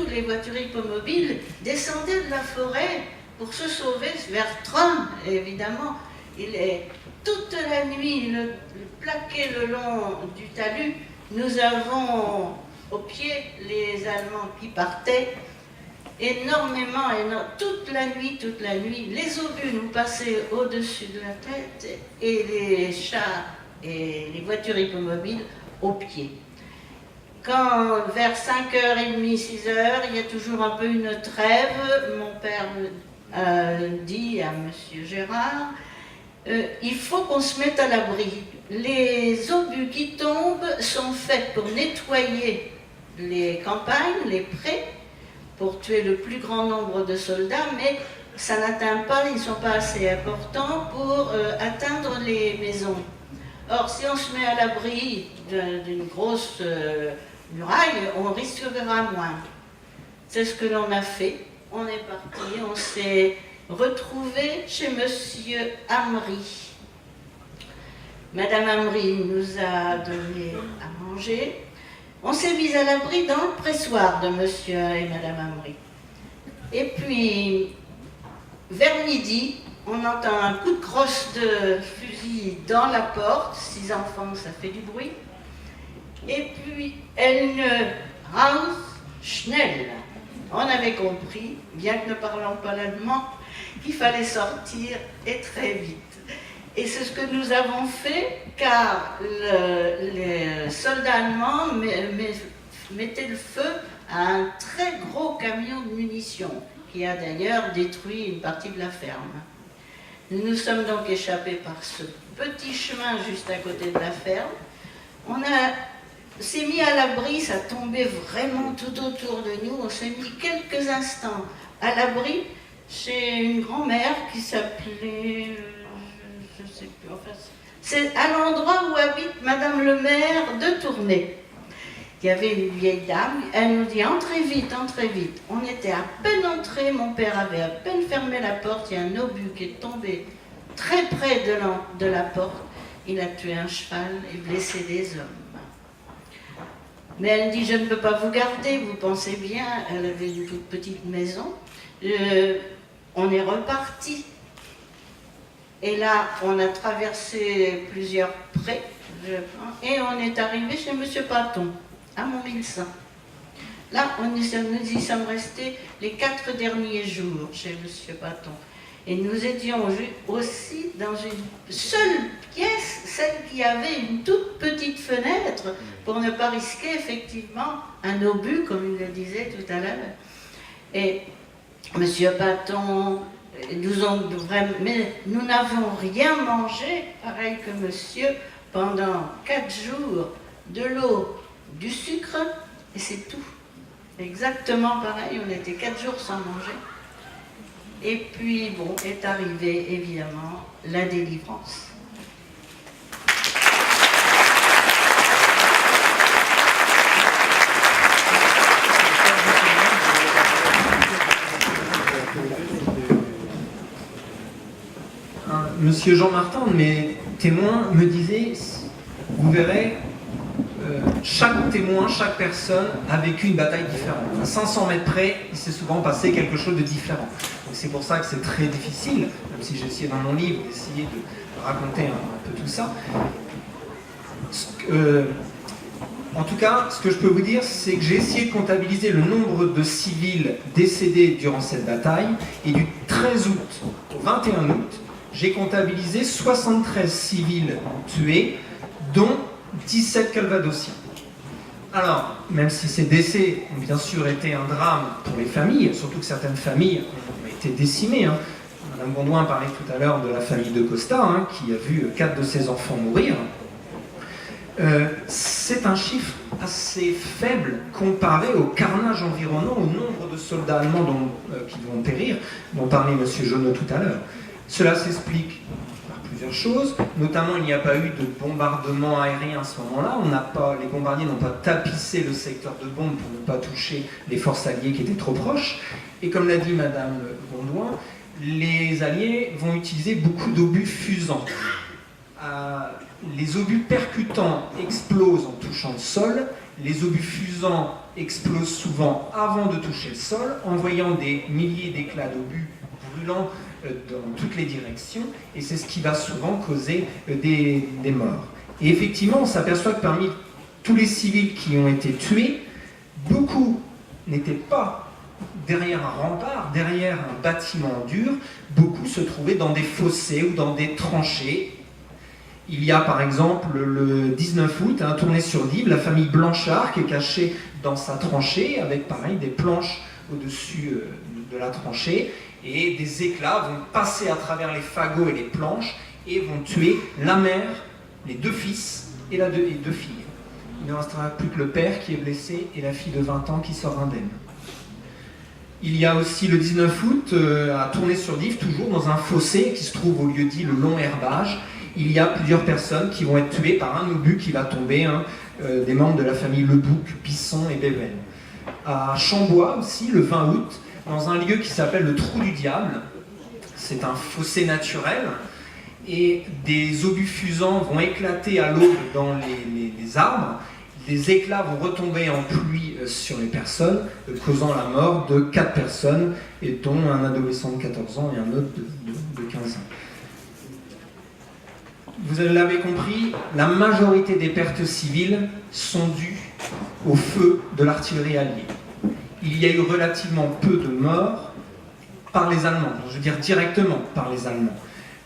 les voitures hippomobiles, descendaient de la forêt pour se sauver vers Trun, évidemment. Toute la nuit, plaqué le long du talus, nous avons au pied les Allemands qui partaient, énormément, toute la nuit, les obus nous passaient au-dessus de la tête et les chars et les voitures hippomobiles au pied. Quand vers 5h30, 6h, il y a toujours un peu une trêve, mon père dit à M. Gérard, il faut qu'on se mette à l'abri. Les obus qui tombent sont faits pour nettoyer les campagnes, les prés, pour tuer le plus grand nombre de soldats, mais ça n'atteint pas, ils ne sont pas assez importants pour atteindre les maisons. Or, si on se met à l'abri d'une grosse muraille, on risquera moins. C'est ce que l'on a fait. On est parti, on s'est retrouvé chez Monsieur Amri. Madame Amri nous a donné à manger. On s'est mis à l'abri dans le pressoir de Monsieur et Madame Amri. Et puis, vers midi, on entend un coup de crosse de fusil dans la porte. 6 enfants, ça fait du bruit. Et puis, raus, schnell. On avait compris, bien que ne parlant pas l'allemand, qu'il fallait sortir et très vite. Et c'est ce que nous avons fait, car les soldats allemands mettaient le feu à un très gros camion de munitions, qui a d'ailleurs détruit une partie de la ferme. Nous nous sommes donc échappés par ce petit chemin juste à côté de la ferme. On s'est mis à l'abri, ça tombait vraiment tout autour de nous. On s'est mis quelques instants à l'abri chez une grand-mère qui s'appelait... je ne sais plus, enfin, c'est à l'endroit où habite Madame le maire de Tournai. Il y avait une vieille dame, elle nous dit « Entrez vite, entrez vite ». On était à peine entrés, mon père avait à peine fermé la porte, il y a un obus qui est tombé très près de la porte. Il a tué un cheval et blessé des hommes. Mais elle dit « Je ne peux pas vous garder, vous pensez bien ». Elle avait une toute petite maison. On est reparti. Et là, on a traversé plusieurs prés, je pense, et on est arrivé chez M. Paton, à Montmilsan. Là, nous y sommes restés les 4 derniers jours chez M. Paton. Et nous étions aussi dans une seule pièce, celle qui avait une toute petite fenêtre, pour ne pas risquer effectivement un obus, comme il le disait tout à l'heure. Et M. Paton, mais nous n'avons rien mangé, pareil que monsieur, pendant 4 jours, de l'eau, du sucre, et c'est tout. Exactement pareil, on était 4 jours sans manger. Et puis, bon, est arrivée évidemment la délivrance. Monsieur Jean Martin, mes témoins, me disait, vous verrez, chaque témoin, chaque personne a vécu une bataille différente. À 500 mètres près, il s'est souvent passé quelque chose de différent. C'est pour ça que c'est très difficile, même si j'ai essayé dans mon livre d'essayer de raconter un peu tout ça. En tout cas, ce que je peux vous dire, c'est que j'ai essayé de comptabiliser le nombre de civils décédés durant cette bataille, et du 13 août au 21 août, j'ai comptabilisé 73 civils tués, dont 17 calvadosiens. Alors, même si ces décès ont bien sûr été un drame pour les familles, surtout que certaines familles ont été décimées. Madame Gondouin parlait tout à l'heure de la famille de Costa, qui a vu 4 de ses enfants mourir. C'est un chiffre assez faible comparé au carnage environnant, au nombre de soldats allemands qui vont périr, dont parlait M. Jeunet tout à l'heure. Cela s'explique par plusieurs choses, notamment il n'y a pas eu de bombardement aérien à ce moment-là, les bombardiers n'ont pas tapissé le secteur de bombes pour ne pas toucher les forces alliées qui étaient trop proches, et comme l'a dit Madame Gondouin, les Alliés vont utiliser beaucoup d'obus fusants. Les obus percutants explosent en touchant le sol, les obus fusants explosent souvent avant de toucher le sol, envoyant des milliers d'éclats d'obus brûlants dans toutes les directions, et c'est ce qui va souvent causer des morts. Et effectivement, on s'aperçoit que parmi tous les civils qui ont été tués, beaucoup n'étaient pas derrière un rempart, derrière un bâtiment dur, beaucoup se trouvaient dans des fossés ou dans des tranchées. Il y a par exemple le 19 août, Tournai-sur-Dive, la famille Blanchard qui est cachée dans sa tranchée avec pareil des planches au-dessus de la tranchée, et des éclats vont passer à travers les fagots et les planches et vont tuer la mère, les 2 fils et 2 filles. Il ne restera plus que le père qui est blessé et la fille de 20 ans qui sort indemne. Il y a aussi le 19 août, à Tournai-sur-Dive, toujours dans un fossé qui se trouve au lieu-dit le Long Herbage, il y a plusieurs personnes qui vont être tuées par un obus qui va tomber, des membres de la famille Lebouc, Bisson et Béven. À Chambois aussi, le 20 août, dans un lieu qui s'appelle le Trou du Diable, c'est un fossé naturel, et des obus fusants vont éclater à l'aube dans les arbres. Les éclats vont retomber en pluie sur les personnes, causant la mort de 4 personnes, et dont un adolescent de 14 ans et un autre de 15 ans. Vous l'avez compris, la majorité des pertes civiles sont dues au feu de l'artillerie alliée. Il y a eu relativement peu de morts par les Allemands, je veux dire directement par les Allemands.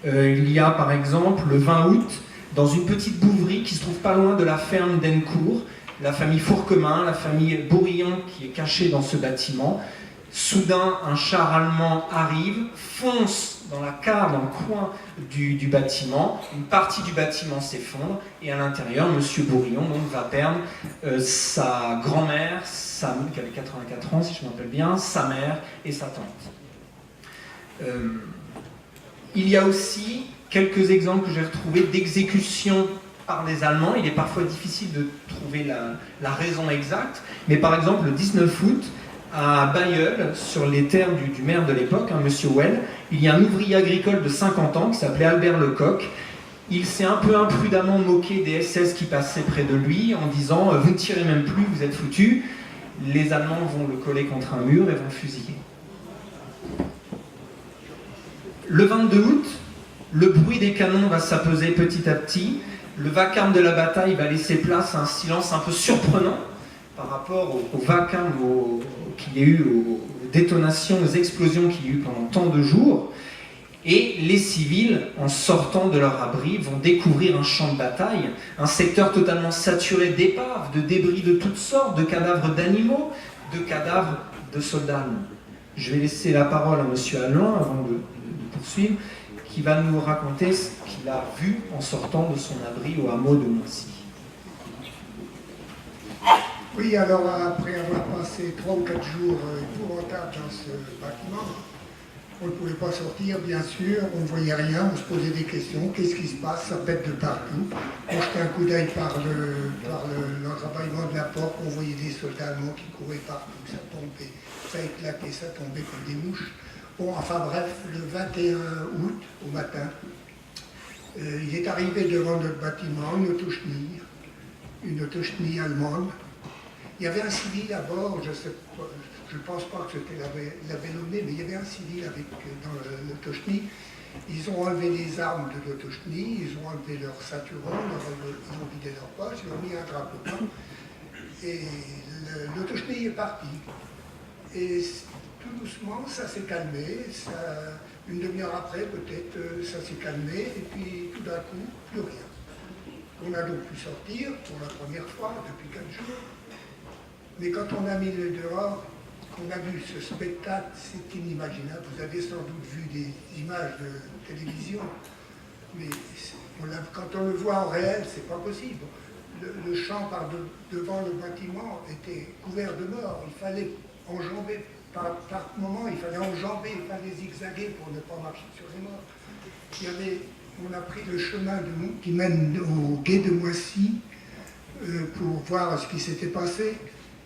Il y a par exemple le 20 août, dans une petite bouverie qui se trouve pas loin de la ferme d'Encourt, la famille Fourquemin, la famille Bourillon qui est cachée dans ce bâtiment. Soudain, un char allemand arrive, fonce dans la cave, dans le coin du bâtiment, une partie du bâtiment s'effondre, et à l'intérieur, M. Bourillon donc, va perdre sa grand-mère, qui avait 84 ans si je me rappelle bien, sa mère et sa tante. Il y a aussi quelques exemples que j'ai retrouvés d'exécutions par les Allemands. Il est parfois difficile de trouver la raison exacte, mais par exemple le 19 août, à Bailleul, sur les terres du maire de l'époque, M. Well, il y a un ouvrier agricole de 50 ans qui s'appelait Albert Lecoq. Il s'est un peu imprudemment moqué des SS qui passaient près de lui en disant « Vous ne tirez même plus, vous êtes foutus ». Les Allemands vont le coller contre un mur et vont le fusiller. Le 22 août, le bruit des canons va s'apaiser petit à petit. Le vacarme de la bataille va laisser place à un silence un peu surprenant. par rapport au vacarme qu'il y a eu, aux détonations, aux explosions qu'il y a eu pendant tant de jours. Et les civils, en sortant de leur abri, vont découvrir un champ de bataille, un secteur totalement saturé d'épaves, de débris de toutes sortes, de cadavres d'animaux, de cadavres de soldats allemands. Je vais laisser la parole à M. Allain, avant de poursuivre, qui va nous raconter ce qu'il a vu en sortant de son abri au hameau de Moncy. Oui, alors après avoir passé 3 ou 4 jours épouvantables dans ce bâtiment, on ne pouvait pas sortir, bien sûr, on ne voyait rien, on se posait des questions, qu'est-ce qui se passe, ça pète de partout. On jetait un coup d'œil par l'entrebâillement de la porte, on voyait des soldats allemands qui couraient partout, ça tombait, ça éclatait, ça tombait comme des mouches. Bon, enfin bref, le 21 août, au matin, il est arrivé devant notre bâtiment une autochenille allemande. Il y avait un civil à bord, je ne pense pas que c'était la Bellonnais, mais il y avait un civil dans l'autochnie. Ils ont enlevé les armes de l'autochnie, ils ont enlevé leur ceinturon, ils ont vidé leur poche, ils ont mis un drapeau blanc. Et l'autochnie est partie. Et tout doucement, ça s'est calmé. Une demi-heure après, peut-être, ça s'est calmé. Et puis, tout d'un coup, plus rien. On a donc pu sortir pour la première fois depuis 4 jours. Mais quand on a mis le dehors, qu'on a vu ce spectacle, c'est inimaginable. Vous avez sans doute vu des images de télévision, mais quand on le voit en réel, c'est pas possible. Le champ devant le bâtiment était couvert de morts. Il fallait enjamber, par moment, il fallait enjamber, il fallait zigzaguer pour ne pas marcher sur les morts. On a pris le chemin qui mène au gué de Moissy pour voir ce qui s'était passé.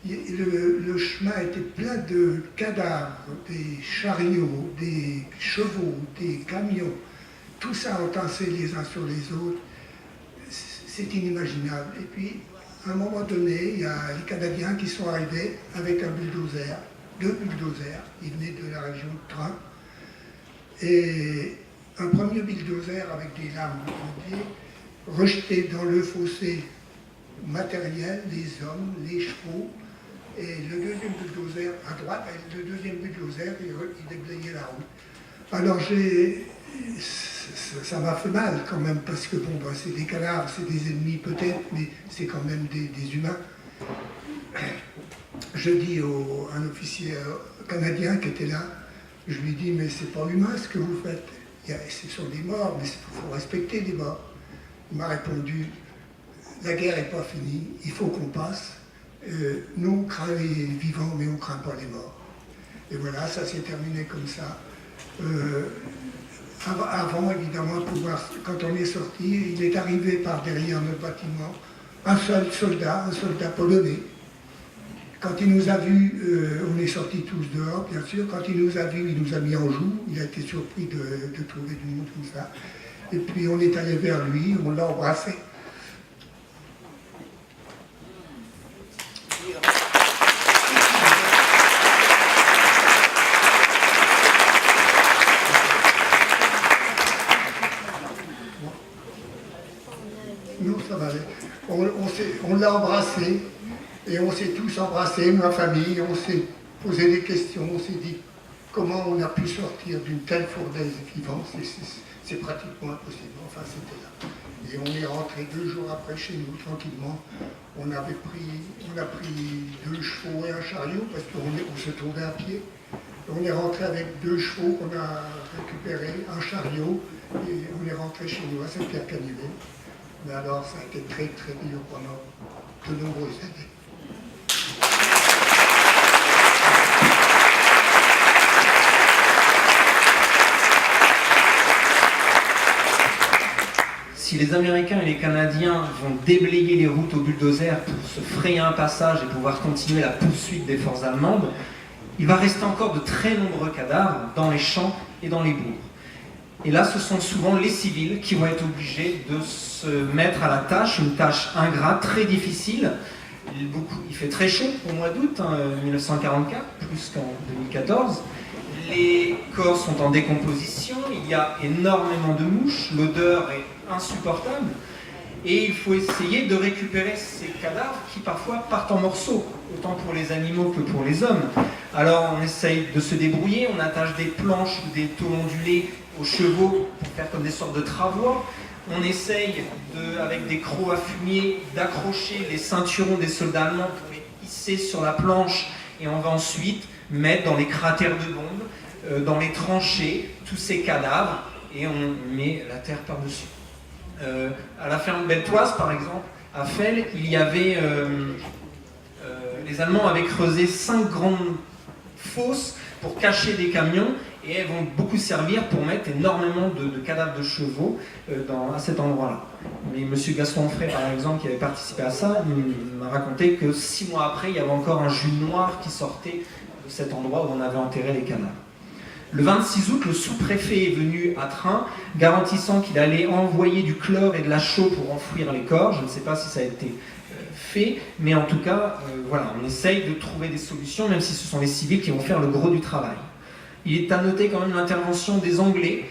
Le chemin était plein de cadavres, des chariots, des chevaux, des camions, tout ça entassé les uns sur les autres. C'est inimaginable. Et puis, à un moment donné, il y a les Canadiens qui sont arrivés avec un bulldozer, 2 bulldozers, ils venaient de la région de Train, et un premier bulldozer avec des lames de pompier rejetait dans le fossé matériel les hommes, les chevaux. Et le deuxième bulldozer à droite, il déblayait la route. Alors ça m'a fait mal quand même, parce que bon, c'est des cadavres, c'est des ennemis peut-être, mais c'est quand même des humains. Je dis à un officier canadien qui était là, je lui dis, mais c'est pas humain ce que vous faites. Ce sont des morts, mais il faut respecter les morts. Il m'a répondu, la guerre n'est pas finie, il faut qu'on passe. Nous, on craint les vivants, mais on ne craint pas les morts. Et voilà, ça s'est terminé comme ça. Avant, évidemment, quand on est sorti, il est arrivé par derrière notre bâtiment un seul soldat, polonais. Quand il nous a vus, on est sortis tous dehors, bien sûr. Quand il nous a vus, il nous a mis en joue. Il a été surpris de trouver du monde comme ça. Et puis on est allé vers lui, on l'a embrassé. Nous, ça va aller. On l'a embrassé et on s'est tous embrassés, ma famille, on s'est posé des questions, on s'est dit comment on a pu sortir d'une telle fournaise vivante, c'est pratiquement impossible, enfin c'était là. Et on est rentré 2 jours après chez nous, tranquillement. On a pris 2 chevaux et un chariot, parce qu'on se trouvait à pied. On est rentré avec 2 chevaux qu'on a récupérés, un chariot, et on est rentré chez nous à Saint-Pierre-Canivet. Mais alors, ça a été très très dur pendant de nombreuses années. Si les Américains et les Canadiens vont déblayer les routes au bulldozer pour se frayer un passage et pouvoir continuer la poursuite des forces allemandes, il va rester encore de très nombreux cadavres dans les champs et dans les bourgs. Et là, ce sont souvent les civils qui vont être obligés de se mettre à la tâche, une tâche ingrate, très difficile. Il fait très chaud au mois d'août 1944, plus qu'en 2014. Les corps sont en décomposition, il y a énormément de mouches, l'odeur est insupportable. Et il faut essayer de récupérer ces cadavres qui parfois partent en morceaux, autant pour les animaux que pour les hommes. Alors on essaye de se débrouiller, on attache des planches ou des tôles ondulées aux chevaux pour faire comme des sortes de travois. On essaye, avec des crocs à fumier, d'accrocher les ceinturons des soldats allemands pour les hisser sur la planche, et on va ensuite mettre dans les cratères de bombes, dans les tranchées, tous ces cadavres, et on met la terre par-dessus. À la ferme Beltoise, par exemple, à Felles, il y avait... les Allemands avaient creusé 5 grandes fosses pour cacher des camions, et elles vont beaucoup servir pour mettre énormément de cadavres de chevaux à cet endroit-là. Mais M. Gaston Onfray, par exemple, qui avait participé à ça, m'a raconté que 6 mois après, il y avait encore un jus noir qui sortait de cet endroit où on avait enterré les cadavres. Le 26 août, le sous-préfet est venu à Train, garantissant qu'il allait envoyer du chlore et de la chaux pour enfouir les corps. Je ne sais pas si ça a été fait, mais en tout cas, voilà, on essaye de trouver des solutions, même si ce sont les civils qui vont faire le gros du travail. Il est à noter quand même l'intervention des Anglais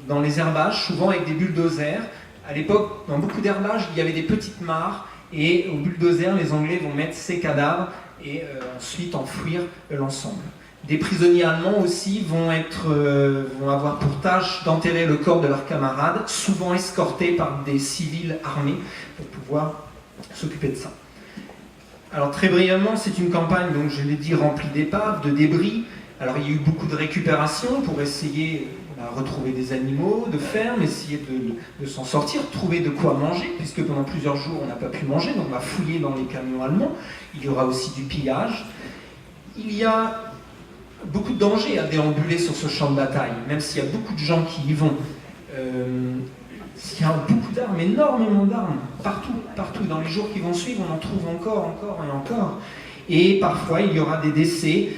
dans les herbages, souvent avec des bulldozers. À l'époque, dans beaucoup d'herbages, il y avait des petites mares, et au bulldozer, les Anglais vont mettre ces cadavres et ensuite enfouir l'ensemble. Des prisonniers allemands aussi vont avoir pour tâche d'enterrer le corps de leurs camarades, souvent escortés par des civils armés pour pouvoir s'occuper de ça. Alors très brièvement, c'est une campagne, donc je l'ai dit, remplie d'épaves, de débris. Alors il y a eu beaucoup de récupération pour essayer de retrouver des animaux de ferme, essayer de s'en sortir, trouver de quoi manger, puisque pendant plusieurs jours on n'a pas pu manger, donc on va fouiller dans les camions allemands. Il y aura aussi du pillage. Il y a beaucoup de dangers à déambuler sur ce champ de bataille, même s'il y a beaucoup de gens qui y vont. Il y a beaucoup d'armes, énormément d'armes, partout. Dans les jours qui vont suivre, on en trouve encore et encore. Et parfois, il y aura des décès.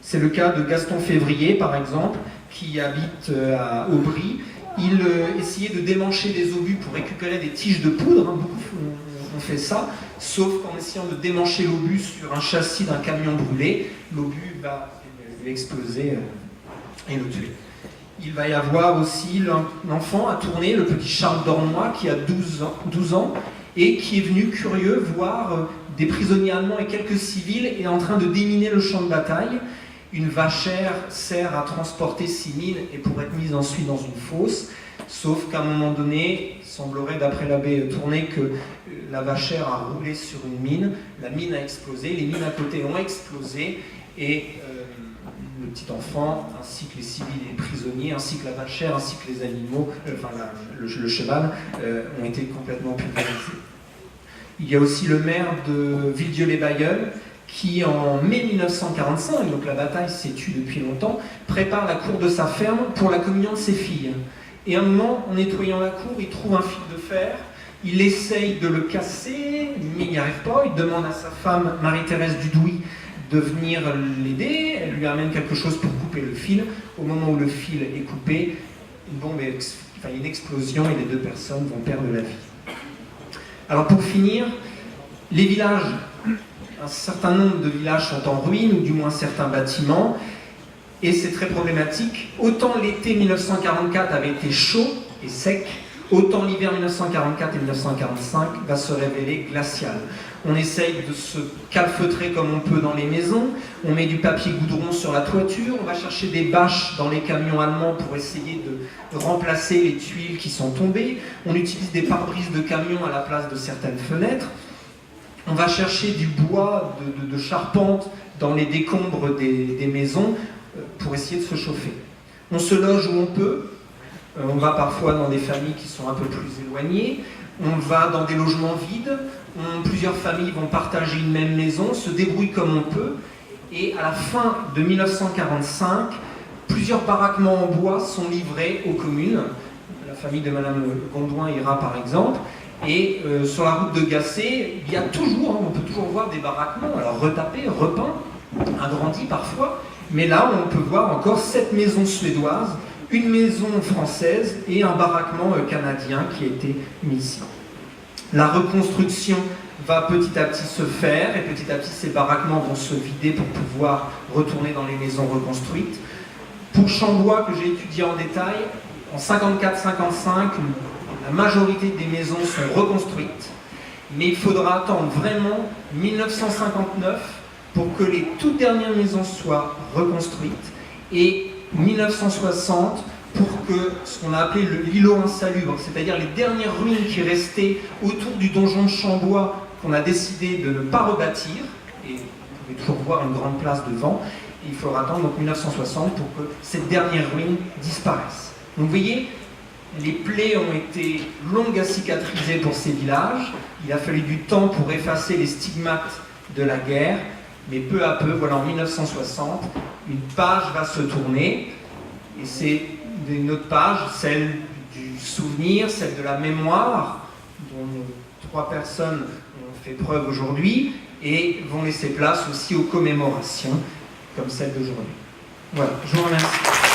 C'est le cas de Gaston Février, par exemple, qui habite à Aubry. Il essayait de démancher des obus pour récupérer des tiges de poudre. Beaucoup ont fait ça, sauf qu'en essayant de démancher l'obus sur un châssis d'un camion brûlé, l'obus va exploser et le tuer. Il va y avoir aussi l'enfant à tourner, le petit Charles Dornois, qui a 12 ans, et qui est venu curieux voir des prisonniers allemands et quelques civils et en train de déminer le champ de bataille. Une vachère sert à transporter ces mines et pour être mise ensuite dans une fosse, sauf qu'à un moment donné, il semblerait d'après l'abbé Tourné que la vachère a roulé sur une mine, la mine a explosé, les mines à côté ont explosé et le petit enfant, ainsi que les civils et les prisonniers, ainsi que la vachère, ainsi que les animaux, le cheval, ont été complètement pulvérisés. Il y a aussi le maire de Villedieu-les-Bailleuls qui, en mai 1945, donc la bataille s'est tue depuis longtemps, prépare la cour de sa ferme pour la communion de ses filles. Et à un moment, en nettoyant la cour, il trouve un fil de fer, il essaye de le casser, mais il n'y arrive pas, il demande à sa femme, Marie-Thérèse Dudouis, de venir l'aider, elle lui amène quelque chose pour couper le fil. Au moment où le fil est coupé, une explosion et les 2 personnes vont perdre la vie. Alors pour finir, les villages, un certain nombre de villages sont en ruine, ou du moins certains bâtiments, et c'est très problématique. Autant l'été 1944 avait été chaud et sec, autant l'hiver 1944 et 1945 va se révéler glacial. On essaye de se calfeutrer comme on peut dans les maisons, on met du papier goudron sur la toiture, on va chercher des bâches dans les camions allemands pour essayer de remplacer les tuiles qui sont tombées, on utilise des pare-brises de camions à la place de certaines fenêtres, on va chercher du bois de charpente dans les décombres des maisons pour essayer de se chauffer. On se loge où on peut, on va parfois dans des familles qui sont un peu plus éloignées, on va dans des logements vides, plusieurs familles vont partager une même maison, se débrouillent comme on peut, et à la fin de 1945, plusieurs baraquements en bois sont livrés aux communes. La famille de Madame Gondouin ira par exemple, et sur la route de Gacé, il y a toujours, on peut toujours voir des baraquements, alors retapés, repeints, agrandis parfois, mais là on peut voir encore 7 maisons suédoises, une maison française et un baraquement canadien qui a été mis ici. La reconstruction va petit à petit se faire et petit à petit ces baraquements vont se vider pour pouvoir retourner dans les maisons reconstruites. Pour Chambois, que j'ai étudié en détail, en 54-55, la majorité des maisons sont reconstruites, mais il faudra attendre vraiment 1959 pour que les toutes dernières maisons soient reconstruites, et 1960 pour que ce qu'on a appelé l'îlot insalubre, c'est-à-dire les dernières ruines qui restaient autour du donjon de Chambois, qu'on a décidé de ne pas rebâtir, et vous pouvez toujours voir une grande place devant. Il faudra attendre donc 1960 pour que cette dernière ruine disparaisse. Donc vous voyez, les plaies ont été longues à cicatriser pour ces villages. Il a fallu du temps pour effacer les stigmates de la guerre, mais peu à peu, voilà, en 1960, une page va se tourner, et c'est une autre page, celle du souvenir, celle de la mémoire, dont nos 3 personnes ont fait preuve aujourd'hui, et vont laisser place aussi aux commémorations, comme celle d'aujourd'hui. Voilà, je vous remercie.